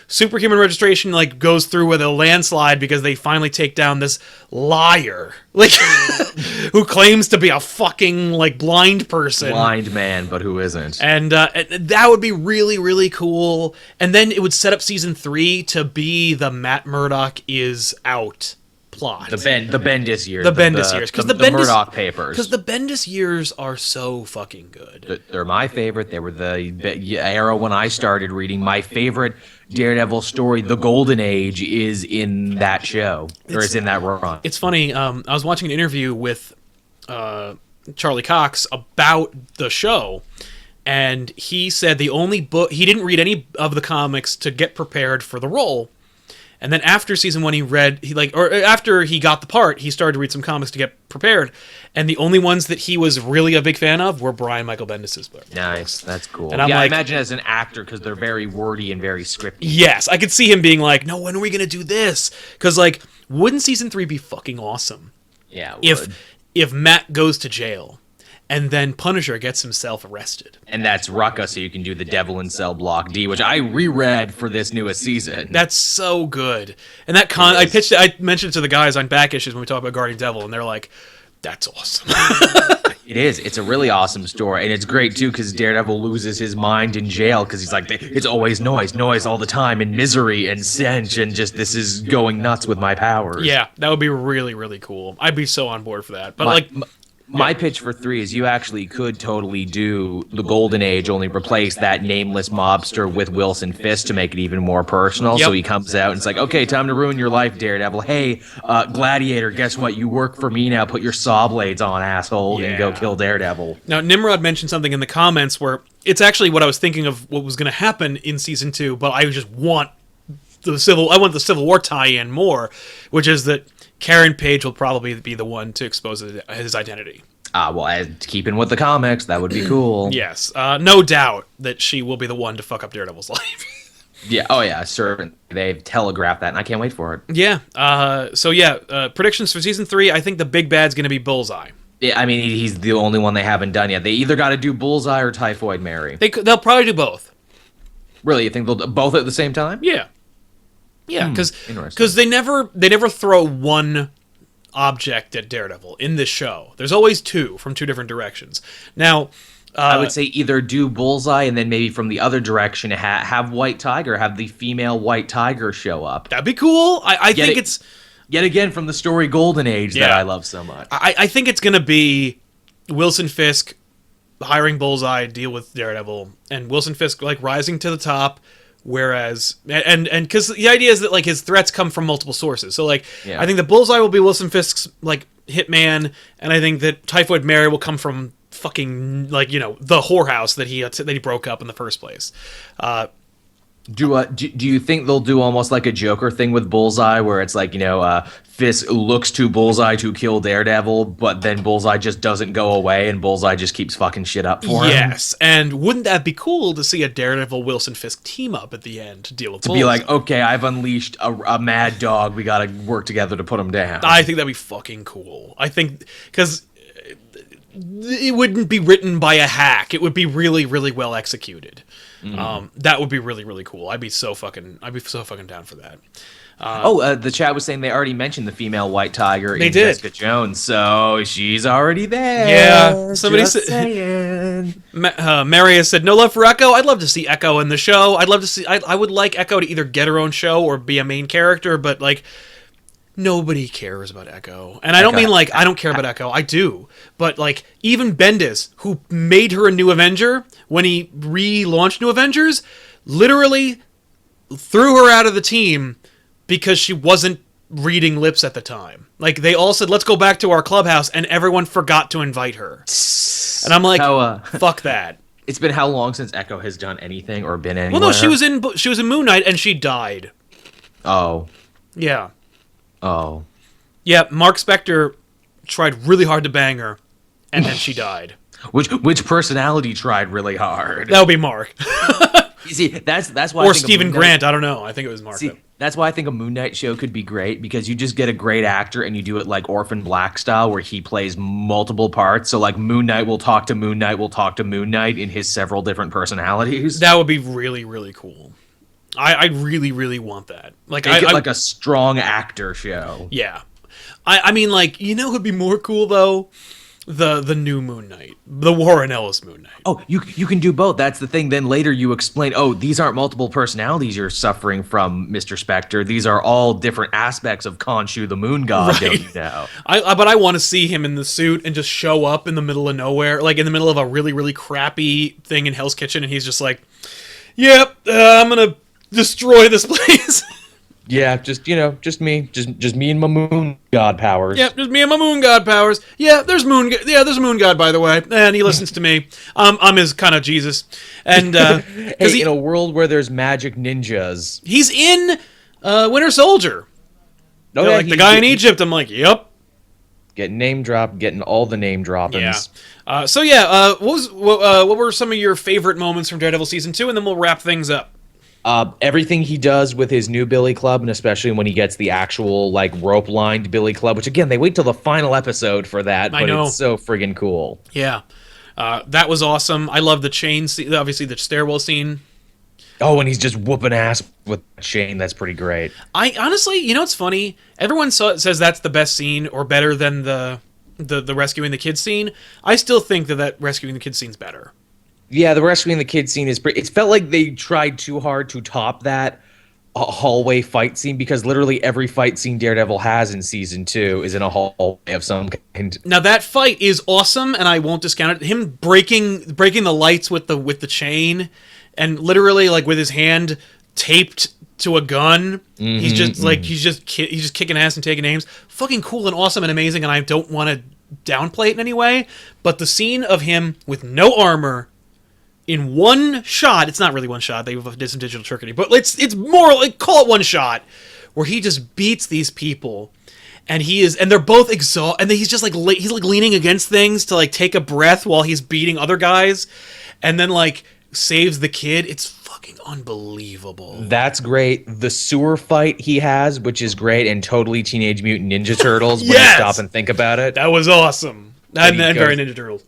Superhuman Registration goes through with a landslide because they finally take down this liar, who claims to be a fucking blind person. Blind man, but who isn't. And that would be really, really cool. And then it would set up season 3 to be the Matt Murdock is out plot. The Bendis years. The Bendis years. Because the Murdoch papers. Because the Bendis years are so fucking good. They're my favorite. They were the era when I started reading. My favorite Daredevil story, The Golden Age, is in that show. Or is in that run. It's funny. I was watching an interview with Charlie Cox about the show, and he said the only book... He didn't read any of the comics to get prepared for the role. And then after season 1, after he got the part, he started to read some comics to get prepared. And the only ones that he was really a big fan of were Brian Michael Bendis' books. Nice, that's cool. And I imagine as an actor, because they're very wordy and very scripty. Yes, I could see him being like, no, when are we going to do this? Because, wouldn't season 3 be fucking awesome? Yeah, if Matt goes to jail, and then Punisher gets himself arrested. And that's Rucka, so you can do the Devil in Cell Block D, which I reread for this newest season. That's so good. And I mentioned it to the guys on back issues when we talk about Guardian Devil, and they're like, that's awesome. It is. It's a really awesome story. And it's great, too, because Daredevil loses his mind in jail because he's like, it's always noise all the time, and misery and stench, and just this is going nuts with my powers. Yeah, that would be really, really cool. I'd be so on board for that. But, my pitch for 3 is you actually could totally do the Golden Age, only replace that nameless mobster with Wilson Fisk to make it even more personal. Yep. So he comes out and it's like, okay, time to ruin your life, Daredevil. Hey, Gladiator, guess what? You work for me now. Put your saw blades on, asshole, and go kill Daredevil. Now, Nimrod mentioned something in the comments where it's actually what I was thinking of what was going to happen in season 2, but I just want the Civil War tie-in more, which is that Karen Page will probably be the one to expose his identity. Well, keeping with the comics, that would be cool. Yes, no doubt that she will be the one to fuck up Daredevil's life. Yeah, oh yeah, sure. They've telegraphed that, and I can't wait for it. Yeah, predictions for season 3, I think the big bad's going to be Bullseye. Yeah, I mean, he's the only one they haven't done yet. They either got to do Bullseye or Typhoid Mary. They'll probably do both. Really, you think they'll do both at the same time? Yeah. Yeah, because they never throw one object at Daredevil in this show. There's always two from two different directions. Now, I would say either do Bullseye and then maybe from the other direction have White Tiger, have the female White Tiger show up. That'd be cool. I think it's yet again from the story Golden Age that I love so much. I think it's gonna be Wilson Fisk hiring Bullseye, deal with Daredevil, and Wilson Fisk rising to the top. Whereas, and because the idea is that his threats come from multiple sources. So I think the Bullseye will be Wilson Fisk's hitman, and I think that Typhoid Mary will come from fucking the whorehouse that he broke up in the first place. Do you think they'll do almost like a Joker thing with Bullseye, where it's Fisk looks to Bullseye to kill Daredevil, but then Bullseye just doesn't go away, and Bullseye just keeps fucking shit up for him? Yes, and wouldn't that be cool to see a Daredevil Wilson Fisk team up at the end to deal with Bullseye? Be like, okay, I've unleashed a mad dog. We gotta work together to put him down. I think that'd be fucking cool. I think because it wouldn't be written by a hack. It would be really, really well executed. That would be really, really cool. I'd be so fucking down for that. The chat was saying they already mentioned the female White Tiger in Jessica Jones, so she's already there. Yeah, somebody said. Marius said, "No love for Echo. I'd love to see Echo in the show. I'd love to see. I would like Echo to either get her own show or be a main character, but nobody cares about Echo. And I don't mean I don't care about Echo. I do. But even Bendis, who made her a New Avenger when he relaunched New Avengers, literally threw her out of the team because she wasn't reading lips at the time. They all said, let's go back to our clubhouse, and everyone forgot to invite her. And I'm like, fuck that. It's been how long since Echo has done anything or been anywhere? Well, no, she was in Moon Knight, and she died. Oh. Yeah. Oh. Yeah, Mark Spector tried really hard to bang her, and then she died. Which personality tried really hard? That would be Mark. You see, that's why. Or Stephen Grant. I don't know. I think it was Mark. See, that's why I think a Moon Knight show could be great, because you just get a great actor and you do it like Orphan Black style, where he plays multiple parts. So Moon Knight will talk to Moon Knight, will talk to Moon Knight in his several different personalities. That would be really, really cool. I really, really want that. Make it a strong actor show. Yeah. I mean, who'd be more cool, though? The new Moon Knight, the Warren Ellis Moon Knight. Oh, you can do both. That's the thing. Then later you explain, oh, these aren't multiple personalities you're suffering from, Mr. Spectre. These are all different aspects of Khonshu, the moon god, don't you know? But I want to see him in the suit and just show up in the middle of nowhere, like in the middle of a really, really crappy thing in Hell's Kitchen, and he's just like, yep, I'm gonna destroy this place. Yeah, just me, just me and my moon god powers. Yep, just me and my moon god powers. Yeah, there's a moon god, by the way, and he listens to me. I'm his kind of Jesus, and hey, in a world where there's magic ninjas, he's in Winter Soldier. Oh, They're like the guy in Egypt. I'm like, yep. Getting name dropped, getting all the name droppings. Yeah. What were some of your favorite moments from Daredevil season 2, and then we'll wrap things up. Everything he does with his new Billy Club, and especially when he gets the actual like rope-lined Billy Club, which again they wait till the final episode for that, but it's so friggin' cool. Yeah, that was awesome. I love the chain scene, obviously the stairwell scene. Oh, and he's just whooping ass with Shane. That's pretty great. I honestly, it's funny. Everyone says that's the best scene or better than the rescuing the kids scene. I still think that rescuing the kids scene's better. Yeah, the rescuing the kids scene is pretty. It felt like they tried too hard to top that hallway fight scene, because literally every fight scene Daredevil has in season 2 is in a hallway of some kind. Now that fight is awesome, and I won't discount it. Him breaking the lights with the chain, and literally like with his hand taped to a gun. He's just kicking ass and taking names. Fucking cool and awesome and amazing. And I don't want to downplay it in any way, but the scene of him with no armor, in one shot, it's not really one shot, they did some digital trickery, but it's more like, call it one shot, where he just beats these people, and they're both exhausted, and he's just like, he's like leaning against things to like take a breath while he's beating other guys, and then like saves the kid. It's fucking unbelievable. That's great. The sewer fight he has, which is great, and totally Teenage Mutant Ninja Turtles when you stop and think about it. That was awesome. And very Ninja Turtles.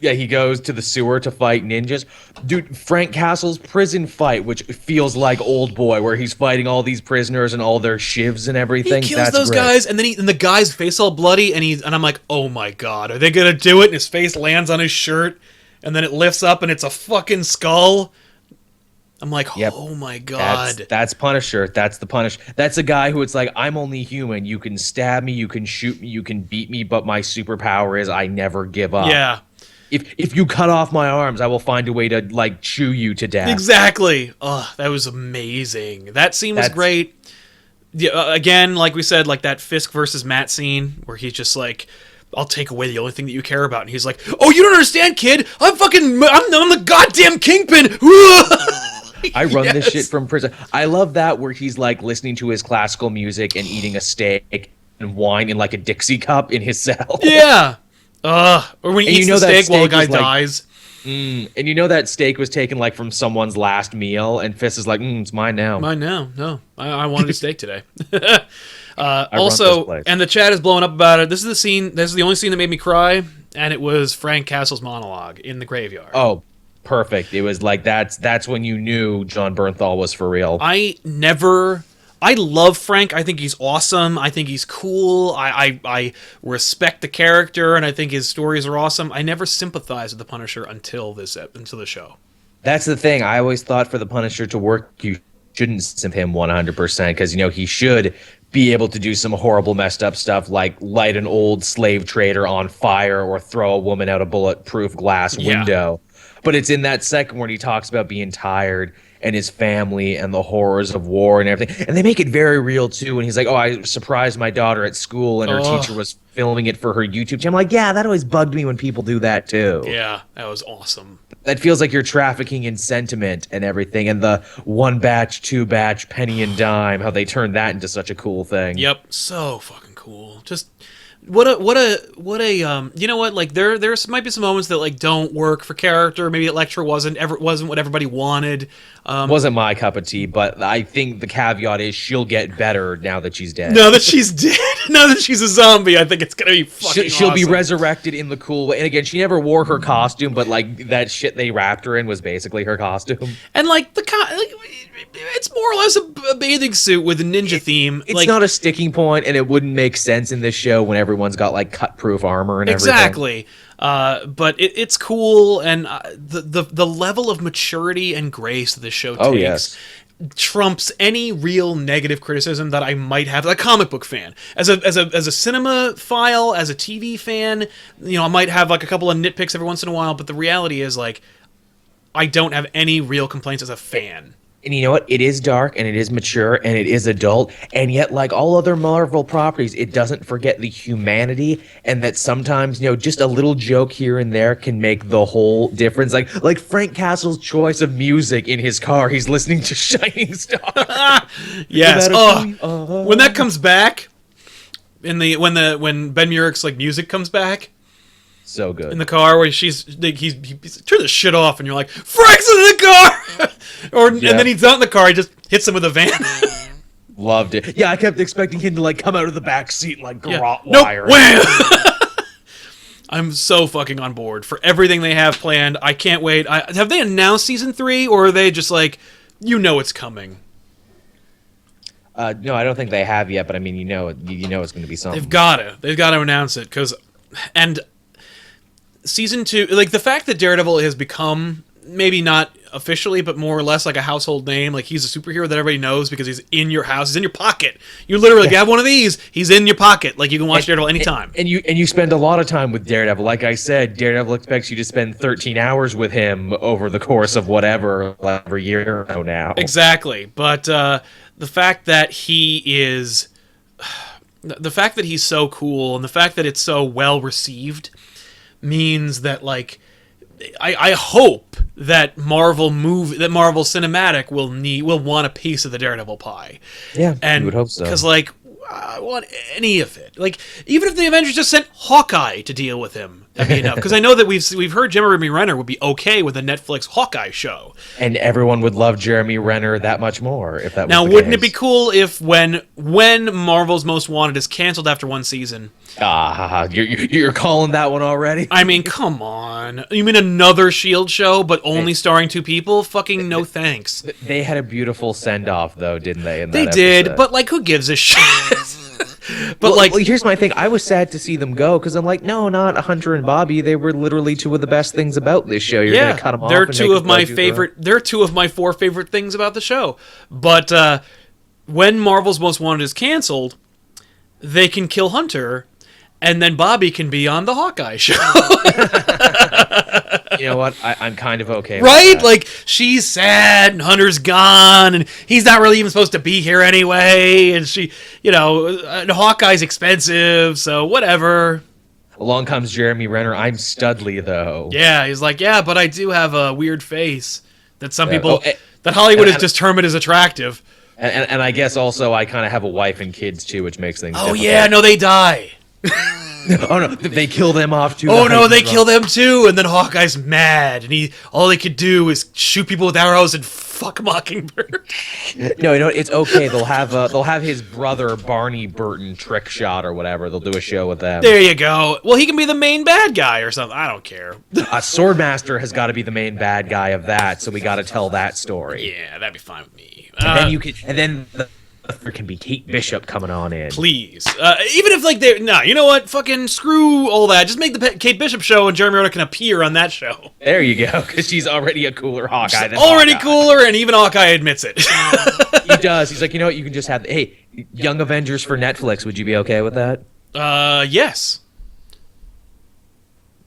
Yeah, he goes to the sewer to fight ninjas. Dude, Frank Castle's prison fight, which feels like Old Boy, where he's fighting all these prisoners and all their shivs and everything. He kills those guys, and then the guy's face all bloody, and I'm like, oh my god, are they gonna do it? And his face lands on his shirt, and then it lifts up, and it's a fucking skull. I'm like, oh my god. That's Punisher. That's the Punisher. That's a guy who it's like, I'm only human. You can stab me, you can shoot me, you can beat me, but my superpower is I never give up. Yeah. If you cut off my arms, I will find a way to like chew you to death. Exactly. Oh, that was amazing. That scene was great. Yeah, again, like we said, like that Fisk versus Matt scene where he's just like, I'll take away the only thing that you care about, and he's like, oh, you don't understand, kid. I'm the goddamn Kingpin. I run this shit from prison. I love that where he's like listening to his classical music and eating a steak and wine in like a Dixie cup in his cell. Yeah. Or when he eats the steak while the guy dies. And you know that steak was taken like from someone's last meal, and Fisk is like, it's mine now. Mine now. No, I wanted a steak today. Also, and the chat is blowing up about it. This is the scene. This is the only scene that made me cry, and it was Frank Castle's monologue in the graveyard. Oh, perfect. It was like that's when you knew John Bernthal was for real. I love Frank. I think he's awesome. I think he's cool. I respect the character, and I think his stories are awesome. I never sympathized with the Punisher until the show. That's the thing. I always thought for the Punisher to work, you shouldn't simp him 100%, because he should be able to do some horrible, messed up stuff like light an old slave trader on fire or throw a woman out a bulletproof glass window. But it's in that second where he talks about being tired and his family and the horrors of war and everything. And they make it very real, too. And he's like, oh, I surprised my daughter at school and her teacher was filming it for her YouTube channel. I'm like, yeah, that always bugged me when people do that, too. Yeah, that was awesome. That feels like you're trafficking in sentiment and everything. And the one batch, two batch, penny and dime, how they turned that into such a cool thing. Yep, so fucking cool. Just... What a you know what, like there might be some moments that like don't work for character. Maybe Elektra wasn't what everybody wanted. Wasn't my cup of tea, but I think the caveat is she'll get better now that she's dead. Now that she's dead, now that she's a zombie, I think it's gonna be fucking She'll awesome. be resurrected in the cool way. And again, she never wore her costume, but like that shit they wrapped her in was basically her costume. And like it's more or less a bathing suit with a ninja theme. It's not a sticking point, and it wouldn't make sense in this show whenever everyone's got like cut-proof armor and everything. Exactly. But it's cool, and the level of maturity and grace that this show takes trumps any real negative criticism that I might have as a comic book fan. As a cinema file, as a TV fan, I might have like a couple of nitpicks every once in a while, but the reality is like I don't have any real complaints as a fan. And you know what? It is dark, and it is mature, and it is adult, and yet, like all other Marvel properties, it doesn't forget the humanity, and that sometimes, just a little joke here and there can make the whole difference. Like Frank Castle's choice of music in his car, he's listening to Shining Star. Yes. When that comes back, when Ben Urich's like music comes back. So good. In the car where he's turn this shit off, and you're like, Frank's in the car! And then he's out in the car, he just hits him with a van. Loved it. Yeah, I kept expecting him to like come out of the back seat and like garrote nope. wire. Wham! I'm so fucking on board for everything they have planned. I can't wait. Have they announced season 3, or are they just like, it's coming? No, I don't think they have yet, but I mean, it's going to be something. They've got to announce it, and season 2, like the fact that Daredevil has become, maybe not officially, but more or less like a household name. Like he's a superhero that everybody knows because he's in your house, he's in your pocket. You literally, if you have one of these, he's in your pocket. Like you can watch Daredevil anytime. And you spend a lot of time with Daredevil. Like I said, Daredevil expects you to spend 13 hours with him over the course of whatever, like every year now. Exactly. But the fact that he is, the fact that he's so cool, and the fact that it's so well received, means that like I hope that Marvel Cinematic will want a piece of the Daredevil pie. Yeah, and you would hope so. Because like I want any of it. Like even if the Avengers just sent Hawkeye to deal with him, that'd be enough. Because I know that we've heard Jeremy Renner would be okay with a Netflix Hawkeye show, and everyone would love Jeremy Renner that much more if that was now. The Wouldn't case. it be cool if when Marvel's Most Wanted is canceled after one season? You're calling that one already? I mean, come on. You mean another S.H.I.E.L.D. show, but only starring 2 people? Fucking no thanks. They had a beautiful send-off, though, didn't they? They did, but like, who gives a shit? But well, here's my thing. I was sad to see them go because I'm like, no, not Hunter and Bobby. They were literally 2 of the best things about this show. You're gonna cut them off. They're 2 of my favorite. They're 2 of my 4 favorite things about the show. But when Marvel's Most Wanted is canceled, they can kill Hunter, and then Bobby can be on the Hawkeye show. You know what? I'm kind of okay right? with that. Like, she's sad, and Hunter's gone, and he's not really even supposed to be here anyway, and and Hawkeye's expensive, so whatever. Along comes Jeremy Renner. I'm Studley, though. Yeah, he's like, yeah, but I do have a weird face that some people, that Hollywood has determined is attractive. And I guess also I kind of have a wife and kids, too, which makes things difficult. Yeah, no, they die. Oh no, they kill them off too. Oh no, they kill them too, and then Hawkeye's mad, and all they could do is shoot people with arrows and fuck Mockingbird. No, it's okay. They'll have his brother Barney Burton trick shot or whatever. They'll do a show with them. There you go. Well, he can be the main bad guy or something. I don't care. Swordmaster has got to be the main bad guy of that, so we got to tell that story. Yeah, that'd be fine with me. And then there can be Kate Bishop coming on in. Please. Even if, like, you know what? Fucking screw all that. Just make the Kate Bishop show, and Jeremy Renner can appear on that show. There you go, because she's already a cooler Hawkeye than already Hawkeye. Cooler, and even Hawkeye admits it. He does. He's like, you know what? You can just have, hey, Young Avengers for Netflix. Would you be okay with that? Yes.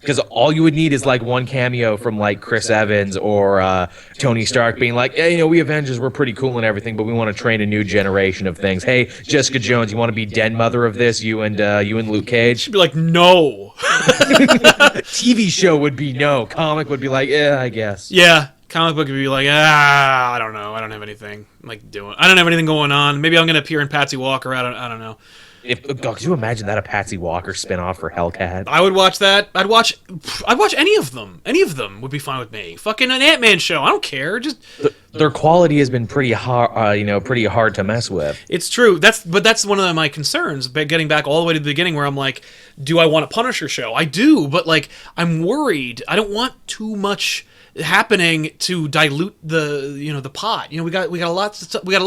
Because all you would need is like one cameo from like Chris Evans or Tony Stark being like, hey, we Avengers, we're pretty cool and everything, but we want to train a new generation of things. Hey, Jessica Jones, you want to be den mother of this? You and Luke Cage? She'd be like, no. TV show would be no. Comic would be like, yeah, I guess. Yeah. Comic book would be like, I don't know. I don't have anything I don't have anything going on. Maybe I'm going to appear in Patsy Walker. I don't know. Could you imagine that, a Patsy Walker spinoff for Hellcat? I would watch that. I'd watch any of them. Any of them would be fine with me. Fucking an Ant-Man show. I don't care. Just their quality has been pretty hard, pretty hard to mess with. It's true. That's one of my concerns. But getting back all the way to the beginning, where I'm like, do I want a Punisher show? I do, but like, I'm worried. I don't want too much happening to dilute the pot. We got a lot of stuff. We got a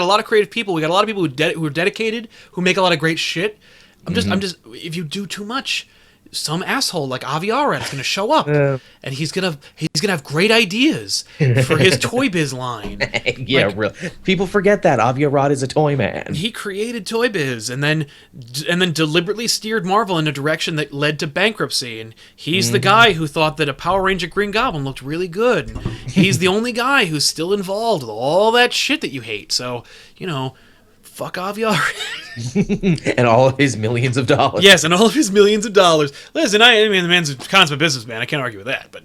lot of creative people. We got a lot of people who are dedicated, who make a lot of great shit. I'm just. If you do too much, some asshole like Avi Arad is going to show up, and he's gonna have great ideas for his Toy Biz line. Yeah, like, real. People forget that Avi Arad is a toy man. He created Toy Biz, and then deliberately steered Marvel in a direction that led to bankruptcy. And he's the guy who thought that a Power Ranger Green Goblin looked really good. And he's the only guy who's still involved with all that shit that you hate. So, fuck Avi Arad. And all of his millions of dollars. Yes, and all of his millions of dollars. Listen, I mean, the man's a consummate businessman. I can't argue with that, but,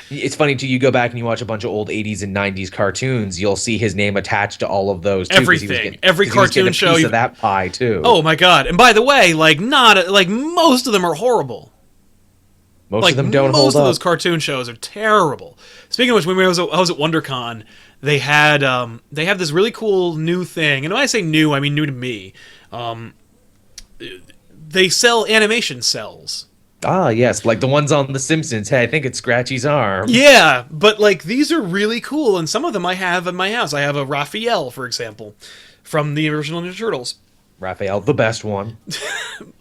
It's funny, too, you go back and you watch a bunch of old 80s and 90s cartoons, you'll see his name attached to all of those, too. Everything. Every cartoon show. Piece of that pie, too. Oh, my God. And by the way, most of them are horrible. Most of them don't hold up. Most of those cartoon shows are terrible. Speaking of which, when I was at WonderCon, they had this really cool new thing. And when I say new, I mean new to me. They sell animation cells. Ah, yes, like the ones on The Simpsons. Hey, I think it's Scratchy's arm. Yeah, but these are really cool, and some of them I have in my house. I have a Raphael, for example, from the original Ninja Turtles. Raphael, the best one.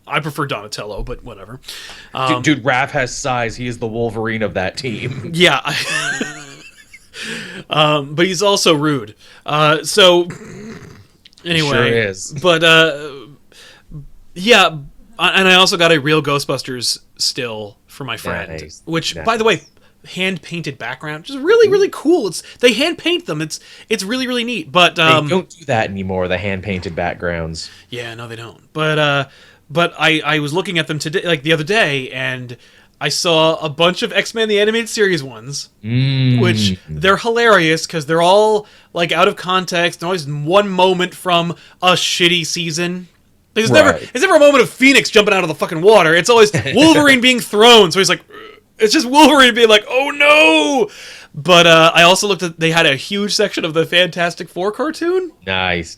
I prefer Donatello, but whatever. Dude, Raph has size. He is the Wolverine of that team. Yeah. But he's also rude. So, anyway. Sure is. But, yeah, and I also got a real Ghostbusters still for my friend. Nice. Which, by the way, hand-painted background, which is really, really cool. They hand-paint them. It's really, really neat. But they don't do that anymore, the hand-painted backgrounds. Yeah, no, they don't. But I was looking at them today, the other day, and I saw a bunch of X-Men the Animated Series ones, which they're hilarious because they're all out of context. There's always one moment from a shitty season. There's never a moment of Phoenix jumping out of the fucking water. It's always Wolverine being thrown. So he's it's just Wolverine being oh no! But I also looked at, they had a huge section of the Fantastic Four cartoon. Nice.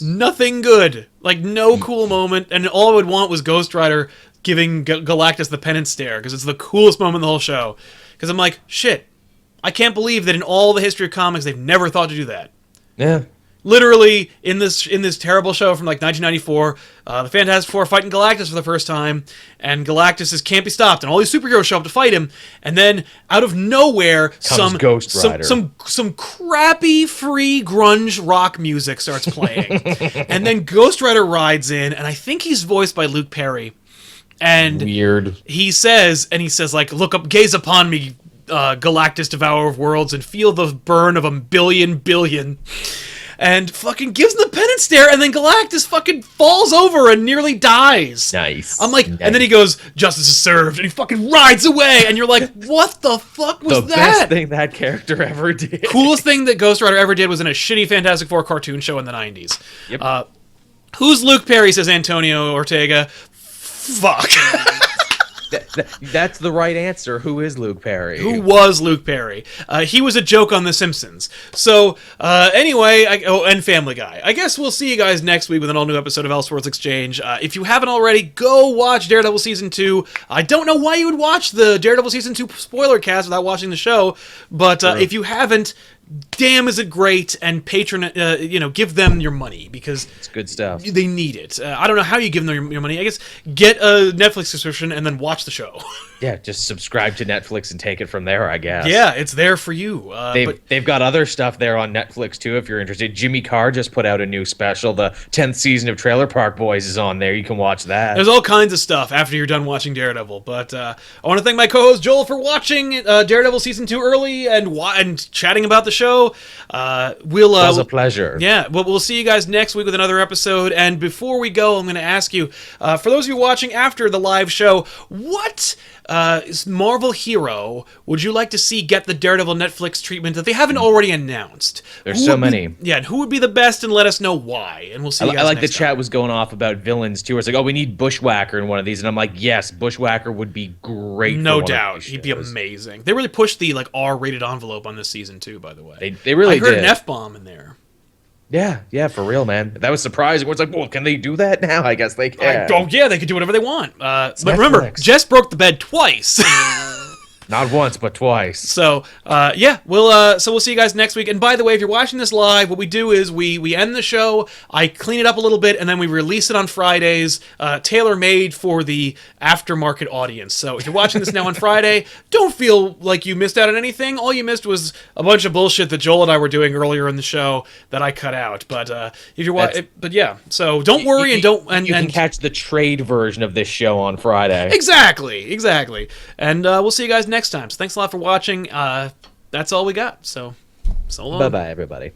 Nothing good. No cool moment. And all I would want was Ghost Rider giving Galactus the penance stare, because it's the coolest moment in the whole show. Because I'm shit, I can't believe that in all the history of comics they've never thought to do that. Yeah. Literally, in this terrible show from 1994, the Fantastic Four are fighting Galactus for the first time, and Galactus can't be stopped, and all these superheroes show up to fight him, and then out of nowhere, some Ghost Rider. some crappy free grunge rock music starts playing, and then Ghost Rider rides in, and I think he's voiced by Luke Perry, and weird. He says, look up, gaze upon me, Galactus, devourer of worlds, and feel the burn of a billion. And fucking gives him the penance stare, and then Galactus fucking falls over and nearly dies. Nice. I'm and then he goes, justice is served, and he fucking rides away, and you're what the fuck was that? The best thing that character ever did. Coolest thing that Ghost Rider ever did was in a shitty Fantastic Four cartoon show in the 90s. Yep. Who's Luke Perry, says Antonio Ortega. Fuck. That's the right answer. Who is Luke Perry? Who was Luke Perry? He was a joke on The Simpsons. So, anyway, and Family Guy. I guess we'll see you guys next week with an all-new episode of Elseworlds Exchange. If you haven't already, go watch Daredevil Season 2. I don't know why you would watch the Daredevil Season 2 spoiler cast without watching the show, but if you haven't, damn is it great, and give them your money, because it's good stuff. They need it. I don't know how you give them your money. I guess get a Netflix subscription and then watch the show. Yeah, just subscribe to Netflix and take it from there, I guess. Yeah, it's there for you. They've got other stuff there on Netflix, too, if you're interested. Jimmy Carr just put out a new special. The 10th season of Trailer Park Boys is on there. You can watch that. There's all kinds of stuff after you're done watching Daredevil. But I want to thank my co-host Joel for watching Daredevil Season 2 early and chatting about the show. It was a pleasure. Yeah, well, we'll see you guys next week with another episode. And before we go, I'm going to ask you, for those of you watching after the live show, what Marvel hero would you like to see get the Daredevil Netflix treatment that they haven't already announced? There's so many. And who would be the best, and let us know why. And we'll see you guys I like next the chat time. was going off about villains, too. It's we need Bushwhacker in one of these. And I'm yes, Bushwhacker would be great. No doubt. He'd be amazing. They really pushed the R-rated envelope on this season, too, by the way. They really did. I heard an F-bomb in there. Yeah, for real, man. That was surprising. It's well, can they do that now? I guess they can. Yeah, they could do whatever they want. But remember, Jess broke the bed twice. Not once, but twice. So we'll see you guys next week. And by the way, if you're watching this live, what we do is we end the show, I clean it up a little bit, and then we release it on Fridays, tailor-made for the aftermarket audience. So if you're watching this now on Friday, don't feel like you missed out on anything. All you missed was a bunch of bullshit that Joel and I were doing earlier in the show that I cut out. But if you're so don't worry and don't you can catch the trade version of this show on Friday. Exactly. And we'll see you guys next time. So thanks a lot for watching. That's all we got. So long. Bye-bye, everybody.